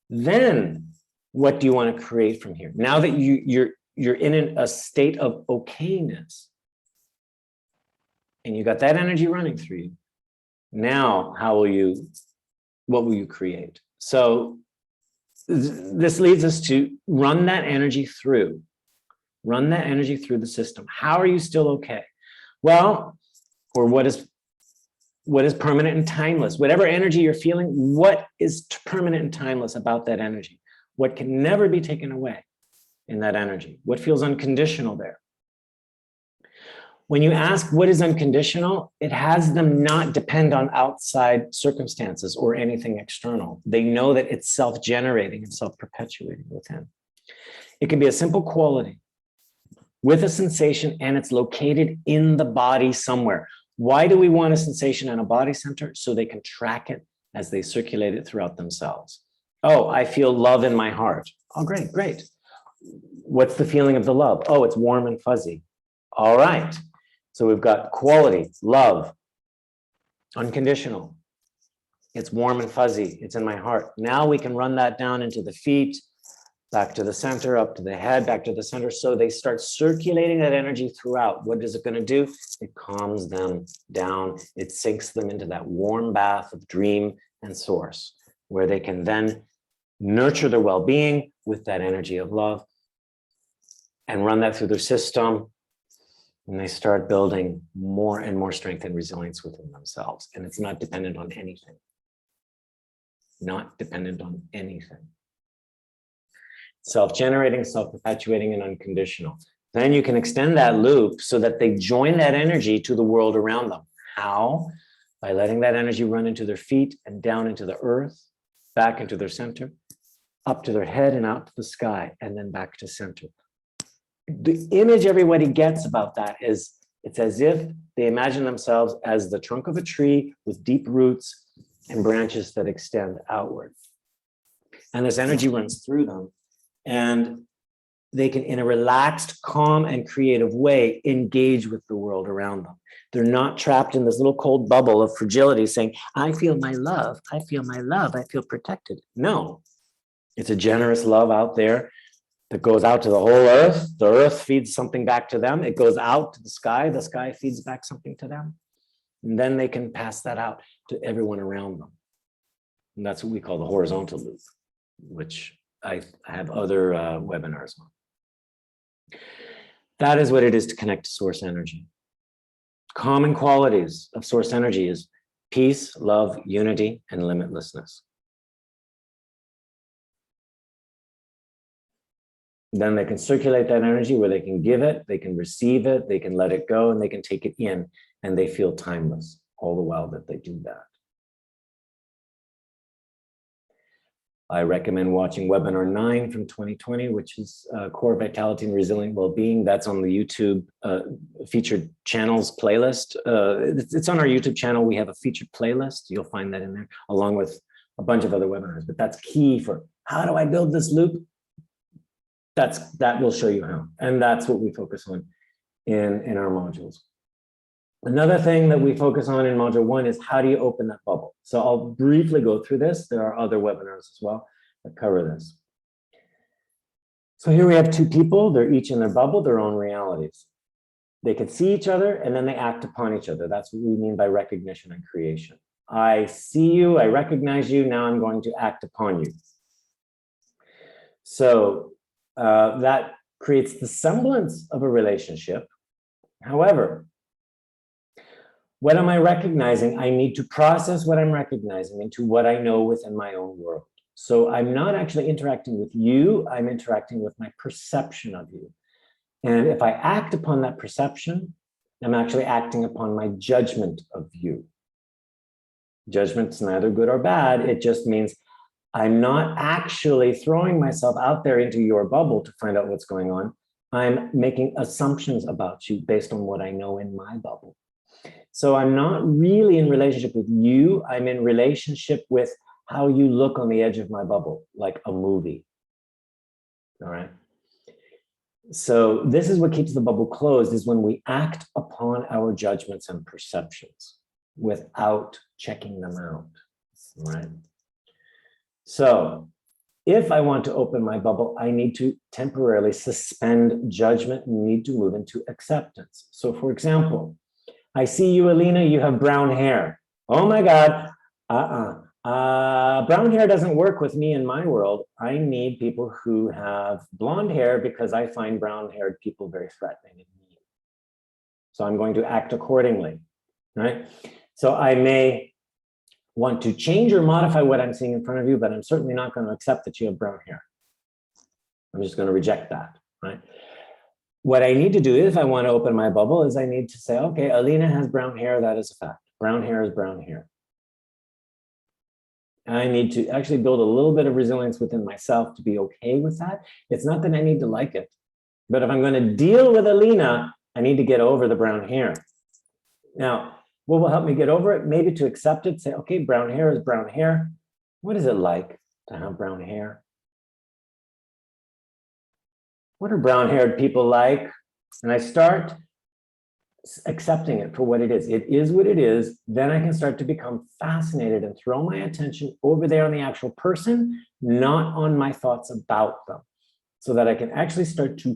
Then what do you want to create from here? Now that you're in a state of okayness and you got that energy running through you, now what will you create? So this leads us to run that energy through the system. How are you still okay? Well, or what is permanent and timeless? Whatever energy you're feeling, what is permanent and timeless about that energy? What can never be taken away in that energy? What feels unconditional there? When you ask what is unconditional, it has them not depend on outside circumstances or anything external. They know that it's self-generating and self-perpetuating within. It can be a simple quality with a sensation, and it's located in the body somewhere. Why do we want a sensation in a body center? So they can track it as they circulate it throughout themselves. Oh, I feel love in my heart. Oh, great, great. What's the feeling of the love? Oh, it's warm and fuzzy. All right. So we've got quality, love, unconditional. It's warm and fuzzy. It's in my heart. Now we can run that down into the feet, back to the center, up to the head, back to the center. So they start circulating that energy throughout. What is it going to do? It calms them down. It sinks them into that warm bath of dream and source, where they can then nurture their well-being with that energy of love and run that through their system. And they start building more and more strength and resilience within themselves. And it's not dependent on anything. Not dependent on anything. Self-generating, self-perpetuating, and unconditional. Then you can extend that loop so that they join that energy to the world around them. How? By letting that energy run into their feet and down into the earth, back into their center, up to their head and out to the sky, and then back to center. The image everybody gets about that is it's as if they imagine themselves as the trunk of a tree with deep roots and branches that extend outward. And this energy runs through them, and they can, in a relaxed, calm, and creative way, engage with the world around them. They're not trapped in this little cold bubble of fragility saying, I feel my love, I feel my love, I feel protected. No, it's a generous love out there that goes out to the whole earth. The earth feeds something back to them. It goes out to the sky feeds back something to them. And then they can pass that out to everyone around them. And that's what we call the horizontal loop, which I have other webinars on. That is what it is to connect to source energy. Common qualities of source energy is peace, love, unity, and limitlessness. Then they can circulate that energy where they can give it, they can receive it, they can let it go, and they can take it in, and they feel timeless all the while that they do that. I recommend watching webinar 9 from 2020, which is Core Vitality and Resilient Wellbeing. That's on the YouTube featured channels playlist. It's on our YouTube channel. We have a featured playlist. You'll find that in there, along with a bunch of other webinars. But that's key for how do I build this loop? That will show you how. And that's what we focus on in our modules. Another thing that we focus on in module 1 is how do you open that bubble? So I'll briefly go through this. There are other webinars as well that cover this. So here we have two people. They're each in their bubble, their own realities. They can see each other and then they act upon each other. That's what we mean by recognition and creation. I see you, I recognize you, now I'm going to act upon you. So that creates the semblance of a relationship. However, what am I recognizing? I need to process what I'm recognizing into what I know within my own world. So I'm not actually interacting with you, I'm interacting with my perception of you. And if I act upon that perception, I'm actually acting upon my judgment of you. Judgment's neither good or bad, it just means I'm not actually throwing myself out there into your bubble to find out what's going on. I'm making assumptions about you based on what I know in my bubble. So I'm not really in relationship with you. I'm in relationship with how you look on the edge of my bubble, like a movie. All right. So this is what keeps the bubble closed, is when we act upon our judgments and perceptions without checking them out. All right. So if I want to open my bubble, I need to temporarily suspend judgment and need to move into acceptance. So for example, I see you, Alina, you have brown hair. Oh my God, brown hair doesn't work with me in my world. I need people who have blonde hair because I find brown-haired people very threatening and mean. So I'm going to act accordingly, right? So I may want to change or modify what I'm seeing in front of you, but I'm certainly not going to accept that you have brown hair. I'm just going to reject that, right? What I need to do if I want to open my bubble is I need to say, okay, Alina has brown hair, that is a fact. Brown hair is brown hair. I need to actually build a little bit of resilience within myself to be okay with that. It's not that I need to like it, but if I'm going to deal with Alina, I need to get over the brown hair. Now, what will help me get over it? Maybe to accept it, say, okay, brown hair is brown hair. What is it like to have brown hair? What are brown-haired people like? And I start accepting it for what it is. It is what it is. Then I can start to become fascinated and throw my attention over there on the actual person, not on my thoughts about them, so that I can actually start to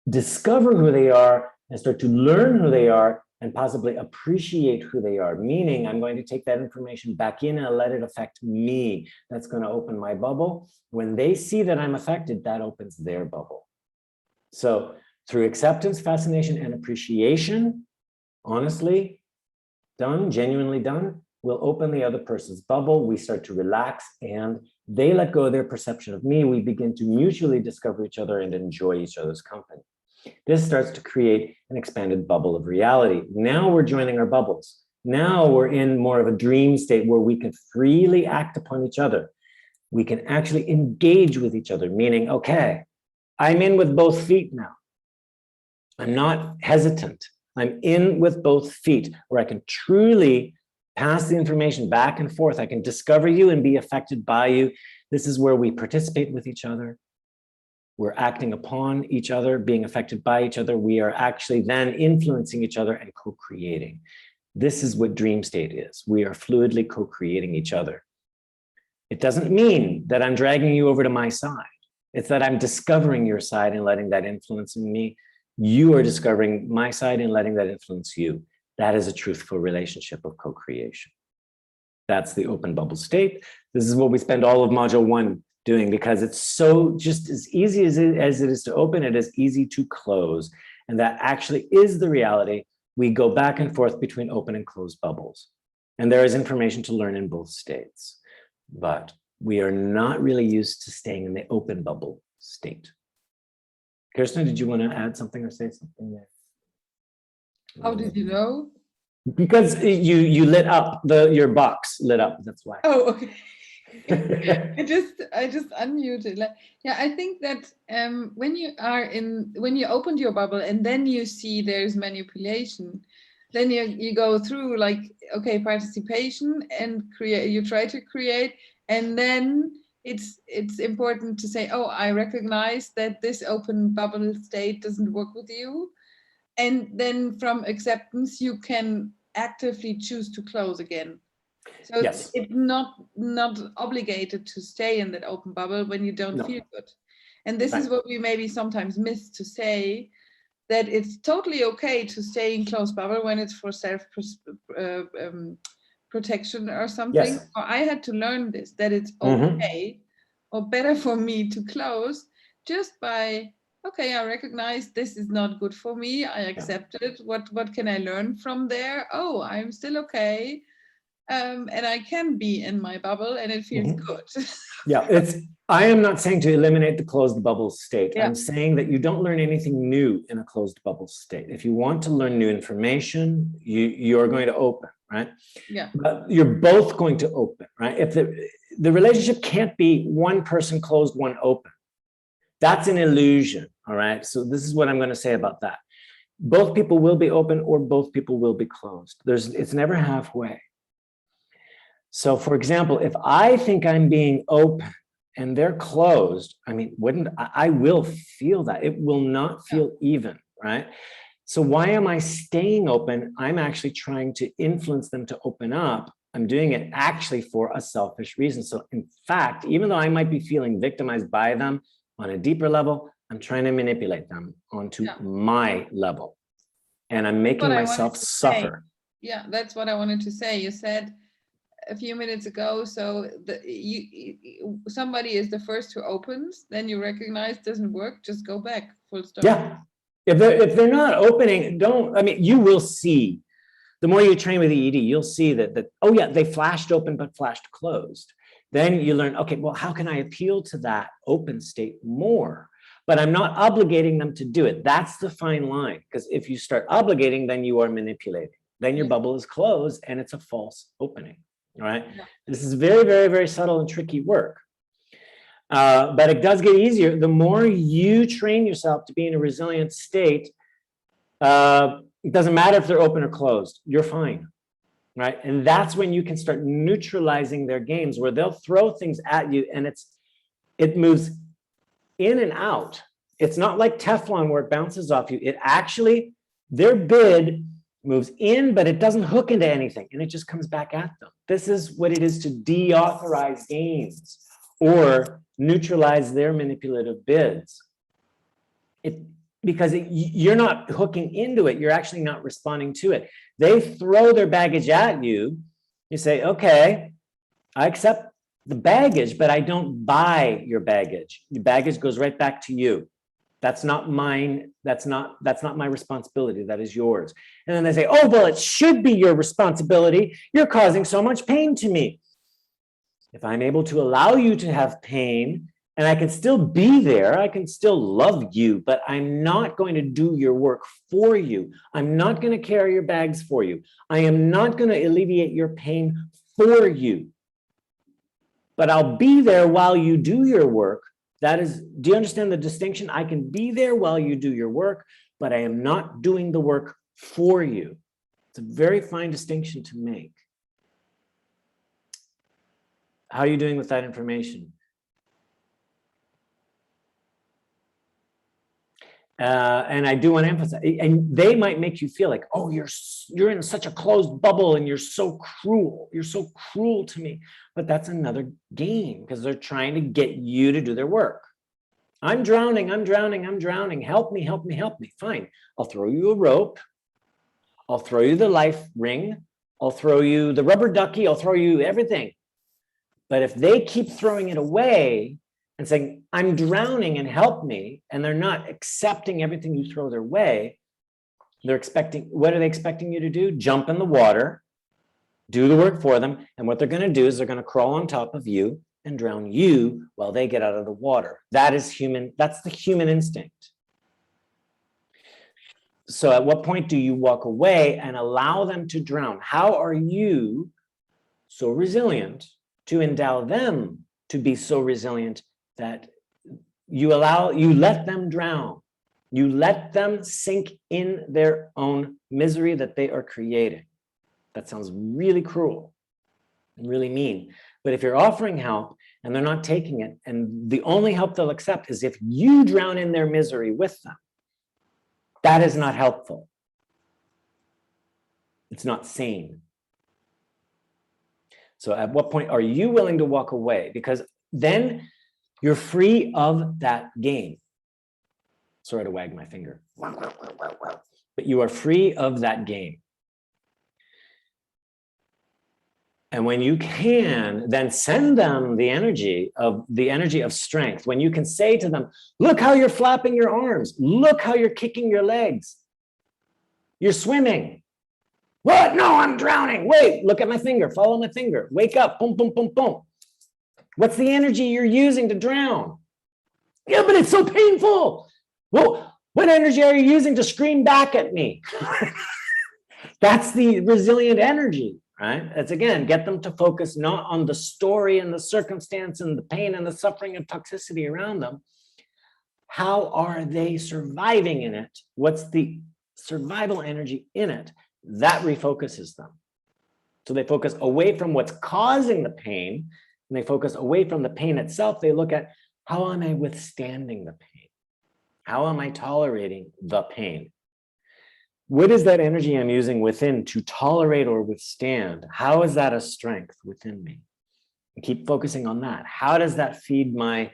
discover who they are and start to learn who they are and possibly appreciate who they are. Meaning I'm going to take that information back in and let it affect me. That's going to open my bubble. When they see that I'm affected, that opens their bubble. So through acceptance, fascination, and appreciation, honestly done, genuinely done, will open the other person's bubble. We start to relax and they let go of their perception of me. We begin to mutually discover each other and enjoy each other's company. This starts to create an expanded bubble of reality. Now we're joining our bubbles. Now we're in more of a dream state where we can freely act upon each other. We can actually engage with each other, meaning, okay, I'm in with both feet now. I'm not hesitant. I'm in with both feet, where I can truly pass the information back and forth. I can discover you and be affected by you. This is where we participate with each other. We're acting upon each other, being affected by each other. We are actually then influencing each other and co-creating. This is what dream state is. We are fluidly co-creating each other. It doesn't mean that I'm dragging you over to my side. It's that I'm discovering your side and letting that influence me. You are discovering my side and letting that influence you. That is a truthful relationship of co-creation. That's the open bubble state. This is what we spend all of module 1 doing, because it's so just as easy as it is to open, it is easy to close. And that actually is the reality. We go back and forth between open and closed bubbles. And there is information to learn in both states. But we are not really used to staying in the open bubble state. Kirsten, did you want to add something or say something there? How did you know? Because you lit up, your box lit up, that's why. Oh, okay. I just unmuted. Yeah, I think that when you opened your bubble and then you see there's manipulation, then you go through like, okay, participation and create. You try to create, and then it's important to say, oh, I recognize that this open bubble state doesn't work with you, and then from acceptance you can actively choose to close again. So yes. it's not obligated to stay in that open bubble when you don't feel good. And this is what we maybe sometimes miss to say, that it's totally okay to stay in closed bubble when it's for self protection or something. Yes. Or I had to learn this, that it's okay or better for me to close just by, okay, I recognize this is not good for me. I accept it. What can I learn from there? Oh, I'm still okay. And I can be in my bubble and it feels good. Yeah, I am not saying to eliminate the closed bubble state. Yeah. I'm saying that you don't learn anything new in a closed bubble state. If you want to learn new information, you're going to open, right? Yeah. But you're both going to open, right? If the relationship can't be one person closed, one open. That's an illusion, all right? So this is what I'm going to say about that. Both people will be open or both people will be closed. It's never halfway. So for example, if I think I'm being open and they're closed, I mean, I will feel that. It will not feel even, right? So why am I staying open? I'm actually trying to influence them to open up. I'm doing it actually for a selfish reason. So in fact, even though I might be feeling victimized by them on a deeper level, I'm trying to manipulate them onto my level. And I'm making myself suffer. Yeah, that's what I wanted to say. You said a few minutes ago, so somebody is the first who opens, then you recognize doesn't work, just go back, full stop. Yeah, if they're not opening, you will see, the more you train with EED, you'll see that oh yeah, they flashed open but flashed closed. Then you learn, okay, well, how can I appeal to that open state more? But I'm not obligating them to do it. That's the fine line, because if you start obligating, then you are manipulating. Then your bubble is closed and it's a false opening. All right. Yeah. This is very, very, very subtle and tricky work. But it does get easier. The more you train yourself to be in a resilient state, it doesn't matter if they're open or closed, you're fine. Right. And that's when you can start neutralizing their games, where they'll throw things at you and it moves in and out. It's not like Teflon where it bounces off you. It actually, their bid moves in, but it doesn't hook into anything, and it just comes back at them. This is what it is to deauthorize games or neutralize their manipulative bids. Because you're not hooking into it, you're actually not responding to it. They throw their baggage at you. You say, okay, I accept the baggage, but I don't buy your baggage. Your baggage goes right back to you. That's not mine. That's not my responsibility. That is yours. And then they say, oh, well, it should be your responsibility. You're causing so much pain to me. If I'm able to allow you to have pain And I can still be there. I can still love you, but I'm not going to do your work for you. I'm not going to carry your bags for you. I am not going to alleviate your pain for you. But I'll be there while you do your work. That is, do you understand the distinction? I can be there while you do your work, but I am not doing the work for you. It's a very fine distinction to make. How are you doing with that information? And I do want to emphasize, and they might make you feel like, oh, you're in such a closed bubble and you're so cruel. You're so cruel to me. But that's another game because they're trying to get you to do their work. I'm drowning, I'm drowning, I'm drowning. Help me, help me, help me. Fine. I'll throw you a rope. I'll throw you the life ring. I'll throw you the rubber ducky. I'll throw you everything. But if they keep throwing it away and saying, I'm drowning and help me, and they're not accepting everything you throw their way, they're expecting, what are they expecting you to do? Jump in the water, do the work for them. And what they're going to do is they're going to crawl on top of you and drown you while they get out of the water. That is human. That's the human instinct. So at what point do you walk away and allow them to drown? How are you so resilient to endow them to be so resilient that you let them drown? You let them sink in their own misery that they are creating. That sounds really cruel and really mean. But if you're offering help and they're not taking it, and the only help they'll accept is if you drown in their misery with them, that is not helpful. It's not sane. So at what point are you willing to walk away? Because then you're free of that game. Sorry to wag my finger. But you are free of that game. And when you can, then send them the energy of strength. When you can say to them, look how you're flapping your arms. Look how you're kicking your legs. You're swimming. What? No, I'm drowning. Wait, look at my finger. Follow my finger. Wake up. Boom, boom, boom, boom. What's the energy you're using to drown? Yeah, but it's so painful. Well, what energy are you using to scream back at me? That's the resilient energy, right? That's, again, get them to focus not on the story and the circumstance and the pain and the suffering and toxicity around them. How are they surviving in it? What's the survival energy in it? That refocuses them. So they focus away from what's causing the pain, and they focus away from the pain itself. They look at, how am I withstanding the pain? How am I tolerating the pain? What is that energy I'm using within to tolerate or withstand? How is that a strength within me? And keep focusing on that. How does that feed my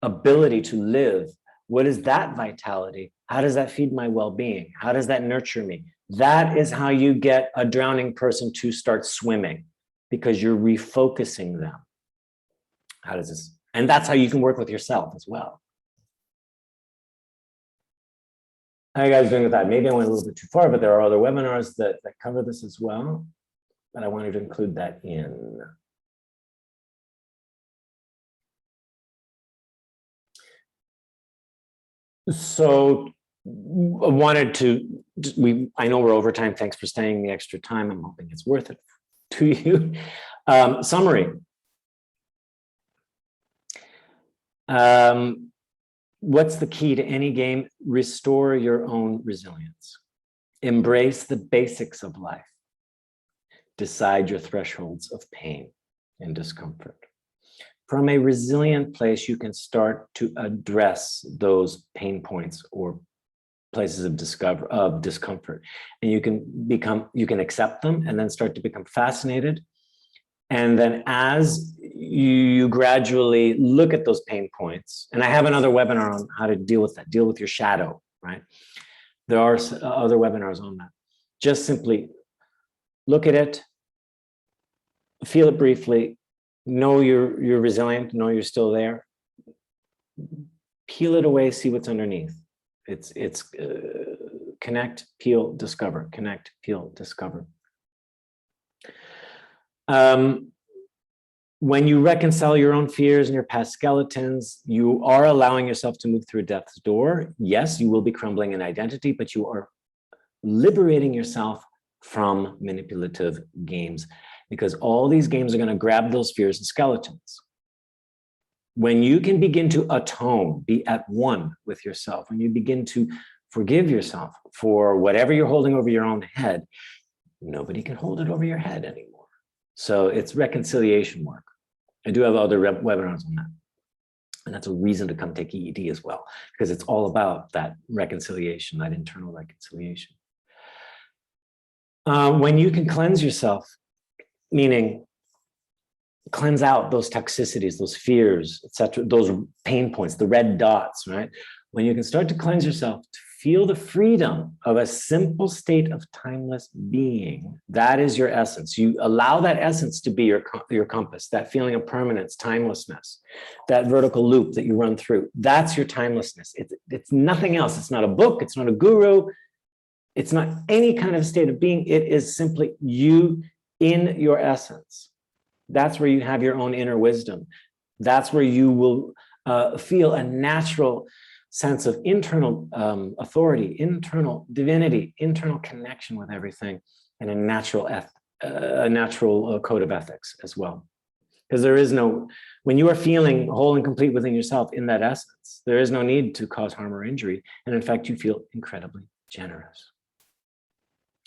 ability to live? What is that vitality? How does that feed my well-being? How does that nurture me? That is how you get a drowning person to start swimming, because you're refocusing them. How does this? And that's how you can work with yourself as well. How are you guys doing with that? Maybe I went a little bit too far, but there are other webinars that cover this as well. But I wanted to include that in. So I wanted to, I know we're over time. Thanks for staying the extra time. I'm hoping it's worth it to you. Summary. What's the key to any game? Restore your own resilience. Embrace the basics of life. Decide your thresholds of pain and discomfort. From a resilient place, you can start to address those pain points or places of discomfort. And you can accept them and then start to become fascinated. And then as you gradually look at those pain points, and I have another webinar on how to deal with that, deal with your shadow, right? There are other webinars on that. Just simply look at it, feel it briefly, know you're resilient, know you're still there, peel it away, see what's underneath. It's connect, peel, discover, connect, peel, discover. when you reconcile your own fears and your past skeletons, you are allowing yourself to move through death's door. Yes, you will be crumbling in identity, but you are liberating yourself from manipulative games, because all these games are going to grab those fears and skeletons. When you can begin to atone, be at one with yourself, when you begin to forgive yourself for whatever you're holding over your own head, nobody can hold it over your head anymore. So it's reconciliation work. I do have other webinars on that. And that's a reason to come take EED as well, because it's all about that reconciliation, that internal reconciliation. When you can cleanse yourself, meaning cleanse out those toxicities, those fears, etc., those pain points, the red dots, right? When you can start to cleanse yourself, to feel the freedom of a simple state of timeless being, that is your essence. You allow that essence to be your compass, that feeling of permanence, timelessness, that vertical loop that you run through. That's your timelessness. It's nothing else. It's not a book. It's not a guru. It's not any kind of state of being. It is simply you in your essence. That's where you have your own inner wisdom. That's where you will feel a natural sense of internal authority, internal divinity, internal connection with everything, and a natural code of ethics as well. Because there is no, when you are feeling whole and complete within yourself in that essence, there is no need to cause harm or injury. And in fact, you feel incredibly generous.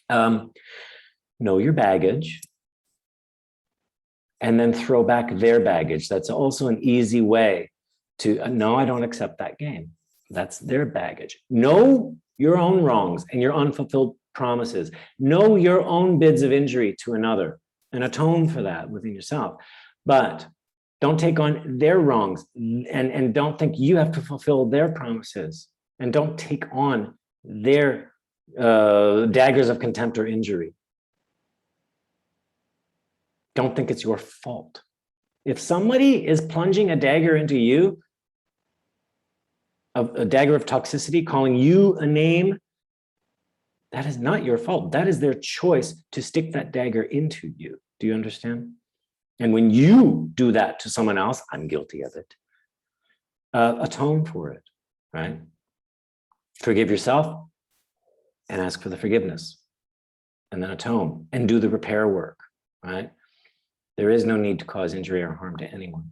Know your baggage, and then throw back their baggage. That's also an easy way to, no, I don't accept that game. That's their baggage. Know your own wrongs and your unfulfilled promises. Know your own bids of injury to another and atone for that within yourself. But don't take on their wrongs, and don't think you have to fulfill their promises, and don't take on their daggers of contempt or injury. Don't think it's your fault. If somebody is plunging a dagger into you, a dagger of toxicity, calling you a name, that is not your fault. That is their choice to stick that dagger into you. Do you understand? And when you do that to someone else, I'm guilty of it. Atone for it, right? Forgive yourself and ask for the forgiveness, and then atone and do the repair work, right? There is no need to cause injury or harm to anyone.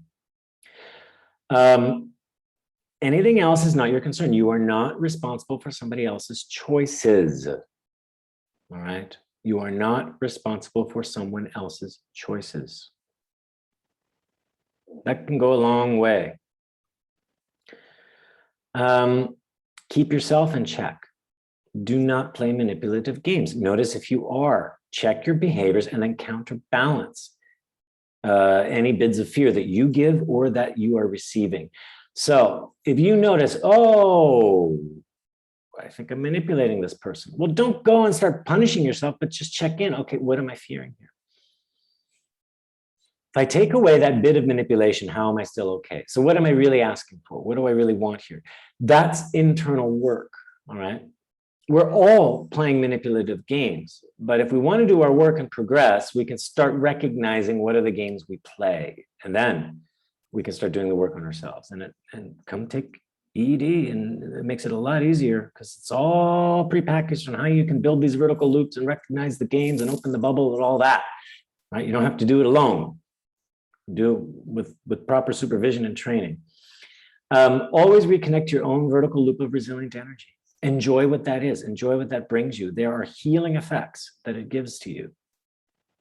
Anything else is not your concern. You are not responsible for somebody else's choices. All right? You are not responsible for someone else's choices. That can go a long way. Keep yourself in check. Do not play manipulative games. Notice if you are, check your behaviors and then counterbalance any bids of fear that you give or that you are receiving. So if you notice, oh, I think I'm manipulating this person. Well, don't go and start punishing yourself, but just check in. Okay, what am I fearing here? If I take away that bit of manipulation, how am I still okay? So what am I really asking for? What do I really want here? That's internal work, all right? We're all playing manipulative games, but if we want to do our work and progress, we can start recognizing what are the games we play, and then we can start doing the work on ourselves. And come take EED, and it makes it a lot easier because it's all prepackaged on how you can build these vertical loops and recognize the games and open the bubble and all that, right? You don't have to do it alone. Do it with proper supervision and training. Always reconnect your own vertical loop of resilient energy. Enjoy what that is. Enjoy what that brings you. There are healing effects that it gives to you.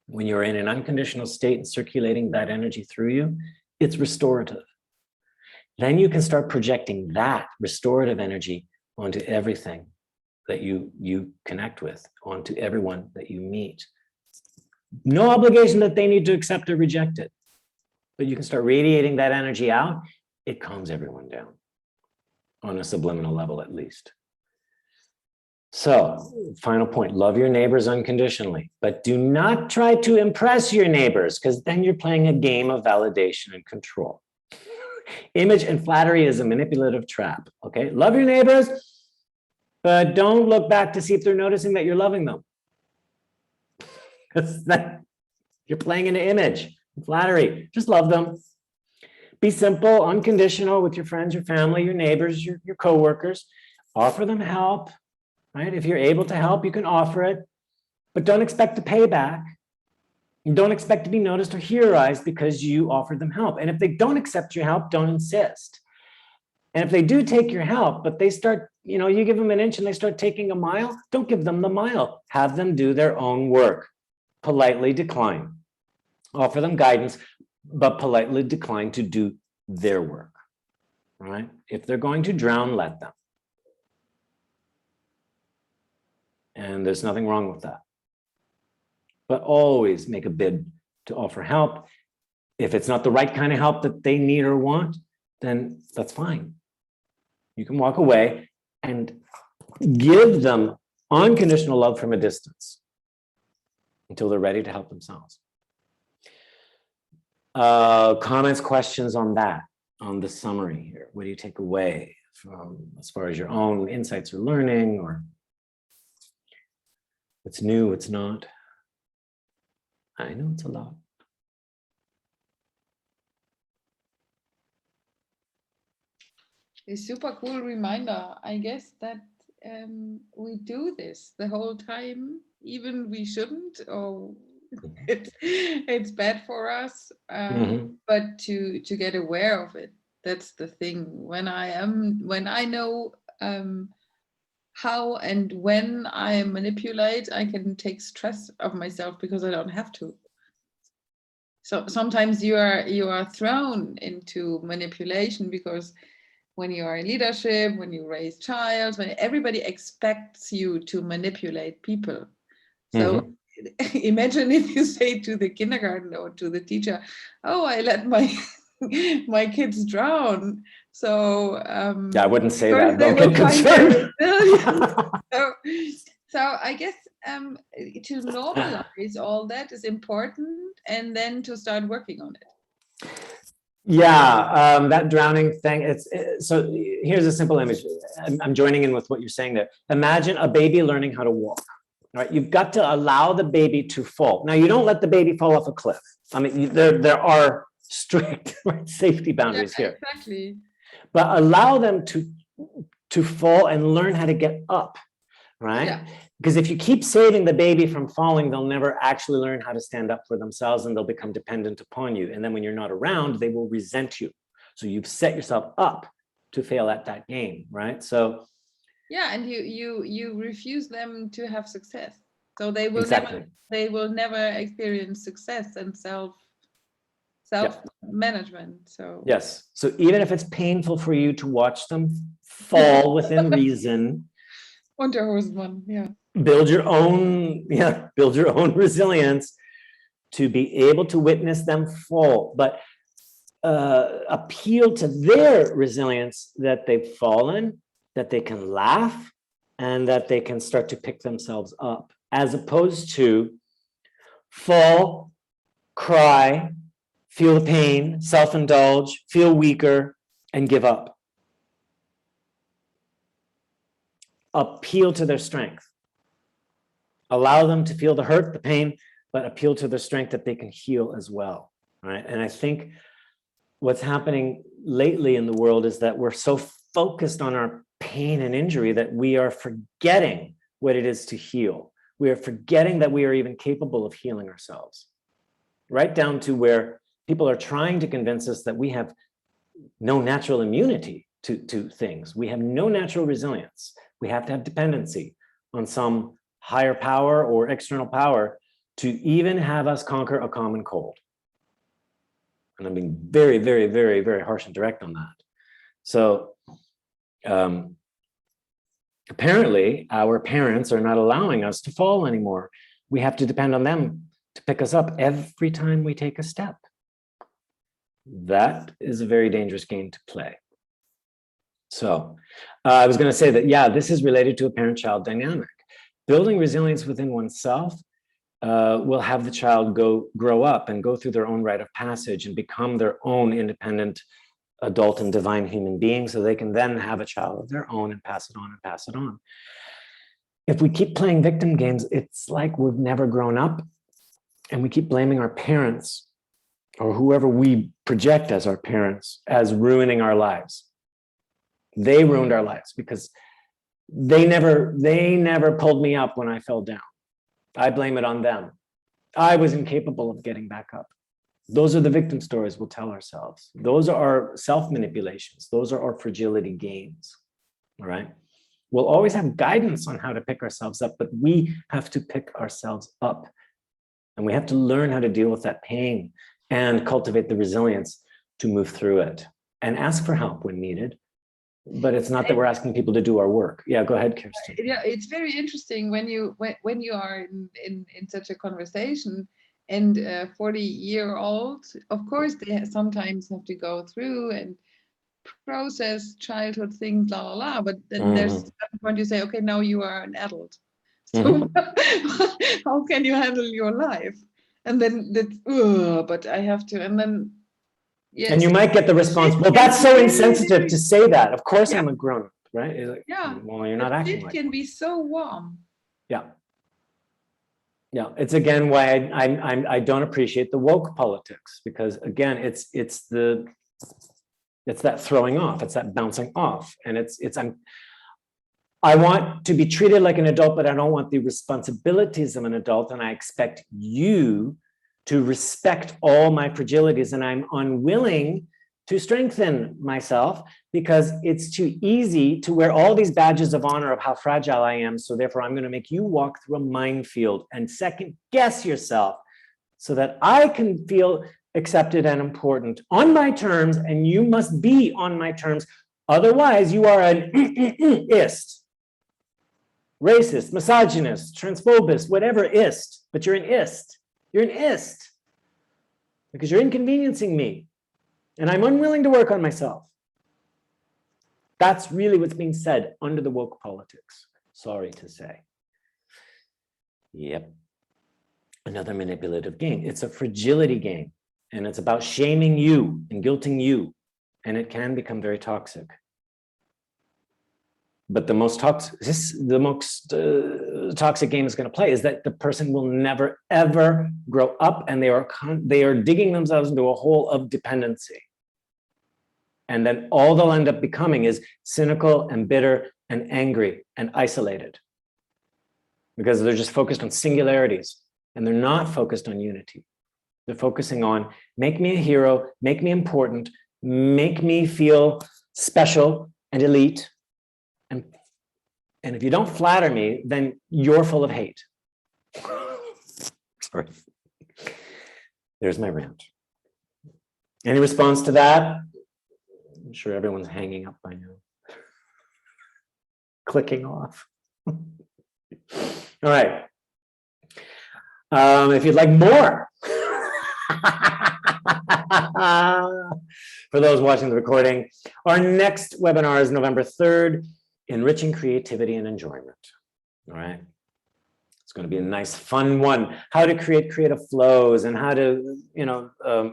When you're in an unconditional state and circulating that energy through you, it's restorative. Then you can start projecting that restorative energy onto everything that you connect with, onto everyone that you meet. No obligation that they need to accept or reject it, but you can start radiating that energy out. It calms everyone down on a subliminal level, at least. So, final point, love your neighbors unconditionally, but do not try to impress your neighbors, because then you're playing a game of validation and control. Image and flattery is a manipulative trap, okay? Love your neighbors, but don't look back to see if they're noticing that you're loving them. Because you're playing into image, Flattery, just love them. Be simple, unconditional with your friends, your family, your neighbors, your coworkers. Offer them help, right? If you're able to help, you can offer it, but don't expect to pay back. You don't expect to be noticed or heroized because you offered them help. And if they don't accept your help, don't insist. And if they do take your help, but they start, you give them an inch and they start taking a mile, don't give them the mile. Have them do their own work. Politely decline. Offer them guidance, but politely decline to do their work, right? If they're going to drown, let them. And there's nothing wrong with that. But always make a bid to offer help. If it's not the right kind of help that they need or want, then that's fine. You can walk away and give them unconditional love from a distance until they're ready to help themselves. Comments, questions on that, on the summary here? What do you take away from as far as your own insights or learning, or what's new, what's not? I know it's a lot. A super cool reminder, I guess, that we do this the whole time, even we shouldn't, or it's bad for us, but to get aware of it, that's the thing. When I know how and when I manipulate, I can take stress of myself because I don't have to. So sometimes you are thrown into manipulation because when you are in leadership, when you raise child, when everybody expects you to manipulate people. So imagine if you say to the kindergarten or to the teacher, oh, I let my kids drown. So yeah, I wouldn't say that. They Don't will get find their concerned. so I guess to normalize all that is important, and then to start working on it. Yeah, that drowning thing, so here's a simple image. I'm joining in with what you're saying there. Imagine a baby learning how to walk, right? You've got to allow the baby to fall. Now, you don't let the baby fall off a cliff. I mean, there are strict safety boundaries here. Exactly. But allow them to fall and learn how to get up, right? Yeah. Because if you keep saving the baby from falling, they'll never actually learn how to stand up for themselves, and they'll become dependent upon you. And then when you're not around, they will resent you. So you've set yourself up to fail at that game, right? So yeah, and you refuse them to have success. So they will exactly. never experience success and self management. So yes. So even if it's painful for you to watch them fall within reason, Unterhosenmann, yeah. build your own resilience to be able to witness them fall, but appeal to their resilience that they've fallen, that they can laugh, and that they can start to pick themselves up, as opposed to fall, cry, feel the pain, self-indulge, feel weaker, and give up. Appeal to their strength. Allow them to feel the hurt, the pain, but appeal to their strength that they can heal as well, right? And I think what's happening lately in the world is that we're so focused on our pain and injury that we are forgetting what it is to heal. We are forgetting that we are even capable of healing ourselves, right down to where people are trying to convince us that we have no natural immunity to things. We have no natural resilience. We have to have dependency on some higher power or external power to even have us conquer a common cold. And I'm being very, very, very, very harsh and direct on that. So apparently our parents are not allowing us to fall anymore. We have to depend on them to pick us up every time we take a step. That is a very dangerous game to play. So I was going to say that, yeah, this is related to a parent-child dynamic. Building resilience within oneself will have the child grow up and go through their own rite of passage and become their own independent adult and divine human being, so they can then have a child of their own and pass it on and pass it on. If we keep playing victim games, it's like we've never grown up, and we keep blaming our parents or whoever we project as our parents as ruining our lives. They ruined our lives because they never pulled me up when I fell down. I blame it on them. I was incapable of getting back up. Those are the victim stories we'll tell ourselves. Those are our self-manipulations. Those are our fragility games, all right? We'll always have guidance on how to pick ourselves up, but we have to pick ourselves up. And we have to learn how to deal with that pain and cultivate the resilience to move through it and ask for help when needed. But it's not that we're asking people to do our work. Yeah, go ahead, Kirsten. Yeah, it's very interesting when you are in such a conversation, and 40-year-old, of course, they sometimes have to go through and process childhood things, la la la. But then there's a certain point you say, okay, now you are an adult. So how can you handle your life? And then that's, but I have to, and then. Yes. And you might get the response, well, that's so insensitive to say that. Of course, I'm a grown-up, right? Like, yeah. Well, you're not acting it like can one. be so warm. Yeah. Yeah, it's again why I don't appreciate the woke politics, because again, it's that throwing off, it's that bouncing off, and I want to be treated like an adult, but I don't want the responsibilities of an adult, and I expect you to respect all my fragilities, and I'm unwilling to strengthen myself because it's too easy to wear all these badges of honor of how fragile I am. So therefore, I'm going to make you walk through a minefield and second guess yourself so that I can feel accepted and important on my terms, and you must be on my terms. Otherwise, you are an ist, racist, misogynist, transphobist, whatever ist, but you're an ist. You're an ist because you're inconveniencing me and I'm unwilling to work on myself. That's really what's being said under the woke politics. Sorry to say. Yep. Another manipulative game. It's a fragility game, and it's about shaming you and guilting you, and it can become very toxic. But the most toxic game is going to play is that the person will never ever grow up, and they are digging themselves into a hole of dependency. And then all they'll end up becoming is cynical and bitter and angry and isolated, because they're just focused on singularities and they're not focused on unity. They're focusing on make me a hero, make me important, make me feel special and elite. And if you don't flatter me, then you're full of hate. Sorry. There's my rant. Any response to that? I'm sure everyone's hanging up by now. Clicking off. All right. If you'd like more, for those watching the recording, our next webinar is November 3rd. Enriching creativity and enjoyment. All right. It's going to be a nice, fun one. How to create creative flows and how to,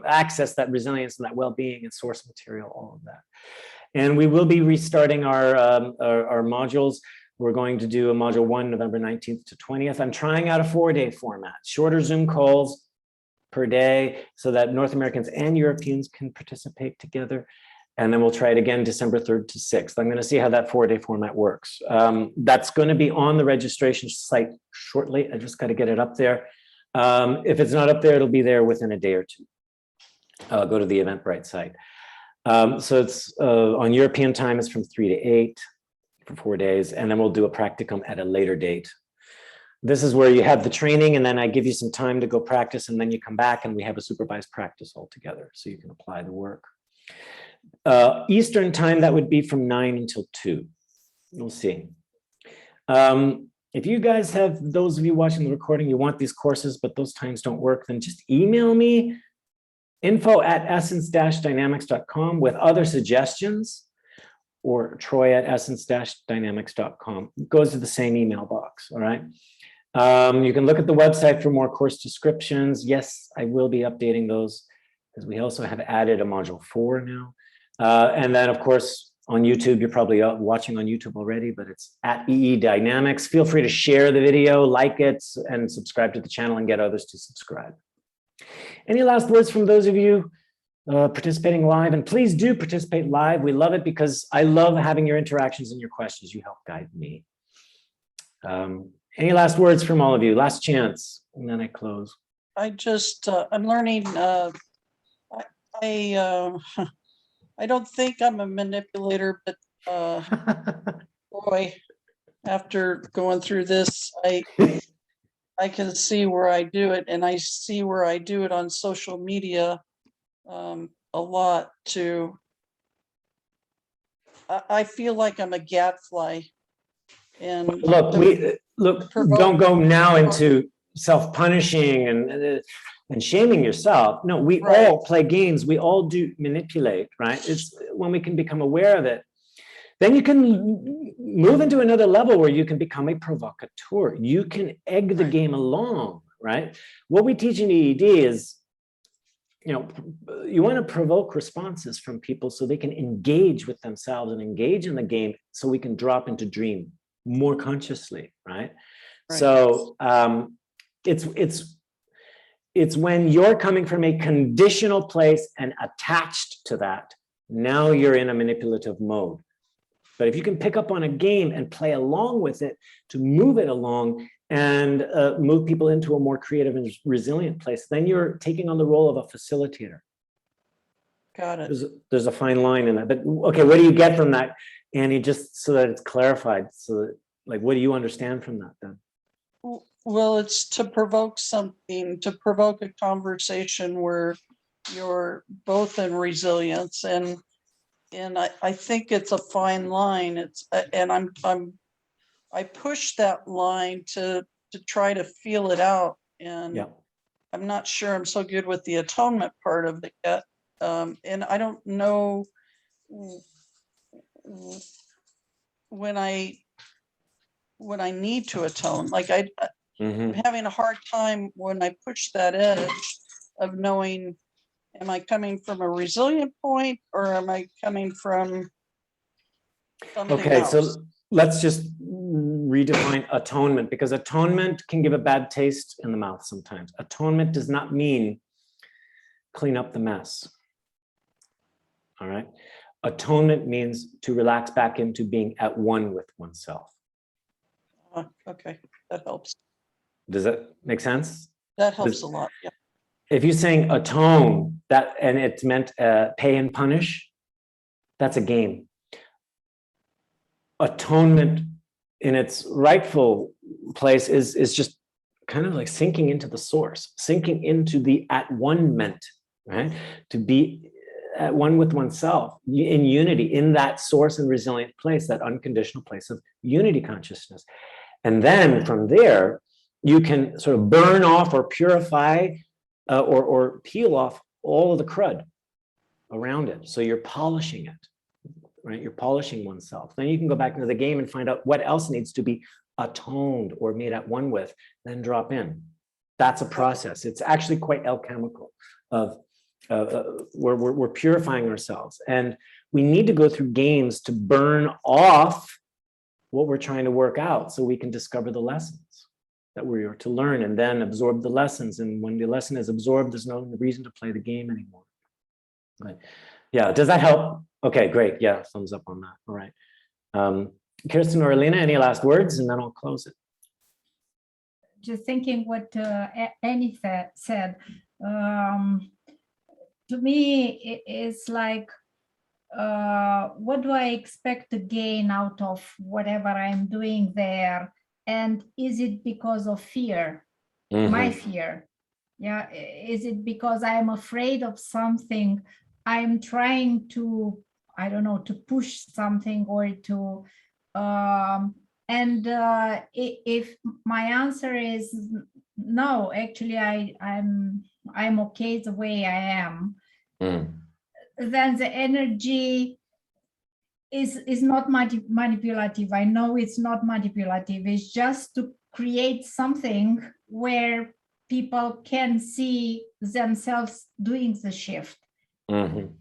access that resilience and that well-being and source material, all of that. And we will be restarting our modules. We're going to do a module 1, November 19th to 20th. I'm trying out a 4-day format, shorter Zoom calls per day so that North Americans and Europeans can participate together. And then we'll try it again December 3rd to 6th. I'm going to see how that 4-day format works. That's going to be on the registration site shortly. I just got to get it up there. If it's not up there, it'll be there within a day or two. Go to the Eventbrite site. So it's on European time, it's from 3 to 8 for 4 days. And then we'll do a practicum at a later date. This is where you have the training, and then I give you some time to go practice, and then you come back and we have a supervised practice all together so you can apply the work. Eastern time, that would be from 9 until 2. We'll see. If you guys have, those of you watching the recording, you want these courses, but those times don't work, then just email me, info@essence-dynamics.com with other suggestions, or troy@essence-dynamics.com. It goes to the same email box, all right? You can look at the website for more course descriptions. Yes, I will be updating those because we also have added a module 4 now. And then, of course, on YouTube, you're probably watching on YouTube already, but it's @EE Dynamics. Feel free to share the video, like it, and subscribe to the channel and get others to subscribe. Any last words from those of you participating live? And please do participate live. We love it because I love having your interactions and your questions. You help guide me. Any last words from all of you? Last chance, and then I close. I just, I'm learning, I don't think I'm a manipulator, but boy, after going through this, I can see where I do it, and I see where I do it on social media a lot too. I feel like I'm a gadfly. And look, don't go now into self-punishing and shaming yourself. No, we all play games. We all do manipulate, right? It's when we can become aware of it, then you can move into another level where you can become a provocateur. You can egg the game along, right? What we teach in EED is, you know, you want to provoke responses from people so they can engage with themselves and engage in the game so we can drop into dream more consciously, right? So it's when you're coming from a conditional place and attached to that, now you're in a manipulative mode. But if you can pick up on a game and play along with it to move it along and move people into a more creative and resilient place, then you're taking on the role of a facilitator. Got it. There's a fine line in that. But okay, what do you get from that, Annie, just so that it's clarified? So that, like, what do you understand from that then? Well, it's to provoke something, to provoke a conversation where you're both in resilience, and I think it's a fine line. It's and I push that line to try to feel it out, and I'm not sure I'm so good with the atonement part of it yet, and I don't know when I need to atone. Like I'm having a hard time when I push that edge of knowing, am I coming from a resilient point or am I coming from something else? So let's just redefine atonement, because atonement can give a bad taste in the mouth sometimes. Atonement does not mean clean up the mess. All right. Atonement means to relax back into being at one with oneself. Okay, that helps. Does that make sense? That helps a lot. Yeah. If you're saying atone, that and it's meant pay and punish, that's a game. Atonement in its rightful place is just kind of like sinking into the source, sinking into the at one meant, right? To be at one with oneself in unity, in that source and resilient place, that unconditional place of unity consciousness. And then from there, you can sort of burn off or purify or peel off all of the crud around it. So you're polishing it, right? You're polishing oneself. Then you can go back into the game and find out what else needs to be atoned or made at one with, then drop in. That's a process. It's actually quite alchemical of we're purifying ourselves. And we need to go through games to burn off what we're trying to work out so we can discover the lessons that we are to learn and then absorb the lessons. And when the lesson is absorbed, there's no reason to play the game anymore. Right. Yeah, does that help? Okay, great. Yeah, thumbs up on that. All right. Kirsten or Alina, any last words? And then I'll close it. Just thinking what Annie said. To me, it's like, what do I expect to gain out of whatever I'm doing there? And is it because of fear, my fear? Yeah, is it because I'm afraid of something? I'm trying to, I don't know, to push something or to, if my answer is no, actually I'm okay the way I am, then the energy is not manipulative. I know it's not manipulative. It's just to create something where people can see themselves doing the shift. Well,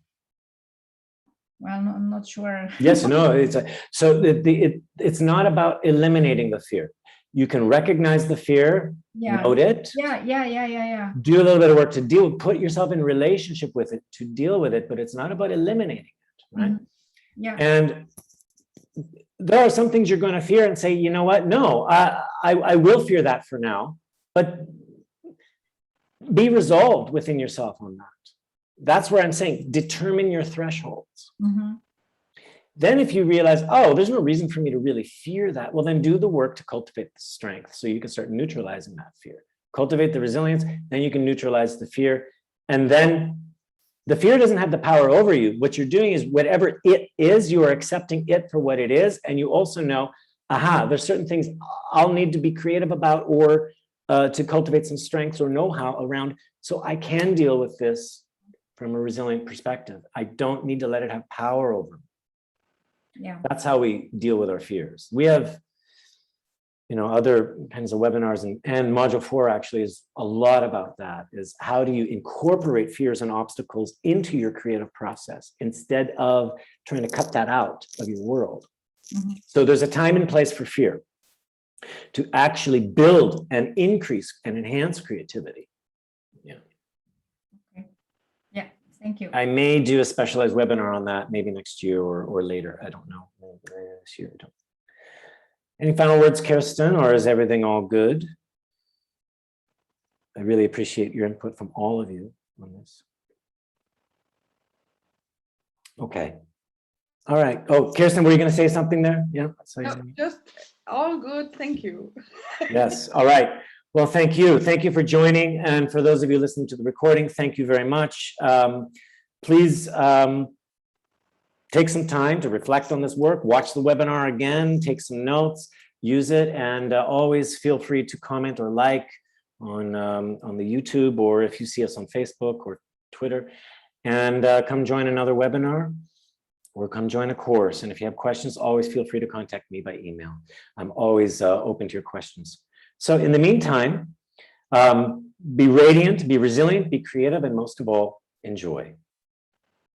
no, I'm not sure. Yes, no, it's so it's not about eliminating the fear. Yeah. You can recognize the fear, Yeah. note it, Yeah. do a little bit of work to deal, put yourself in relationship with it to deal with it, but it's not about eliminating it, right? Yeah. And there are some things you're going to fear and say, you know what? No, I will fear that for now, but be resolved within yourself on that. That's where I'm saying, determine your thresholds. Then if you realize, oh, there's no reason for me to really fear that, well, then do the work to cultivate the strength so you can start neutralizing that fear. Cultivate the resilience, then you can neutralize the fear. And then the fear doesn't have the power over you. What you're doing is whatever it is, you are accepting it for what it is. And you also know, aha, there's certain things I'll need to be creative about or to cultivate some strengths or know-how around so I can deal with this from a resilient perspective. I don't need to let it have power over me. Yeah. That's how we deal with our fears. We have, you know, other kinds of webinars, and module 4 actually is a lot about that, is how do you incorporate fears and obstacles into your creative process instead of trying to cut that out of your world. So there's a time and place for fear to actually build and increase and enhance creativity. Yeah. Okay. Yeah. Thank you. I may do a specialized webinar on that maybe next year or later. I don't know. This year, I don't. Any final words, Kirsten, or is everything all good? I really appreciate your input from all of you on this. Okay. All right. Oh, Kirsten, were you going to say something there? Yeah. No, just all good. Thank you. Yes. All right. Well, thank you. Thank you for joining. And for those of you listening to the recording, thank you very much. Please take some time to reflect on this work, watch the webinar again, take some notes, use it, and always feel free to comment or like on the YouTube, or if you see us on Facebook or Twitter, and come join another webinar or come join a course. And if you have questions, always feel free to contact me by email. I'm always open to your questions. So in the meantime, be radiant, be resilient, be creative, and most of all, enjoy.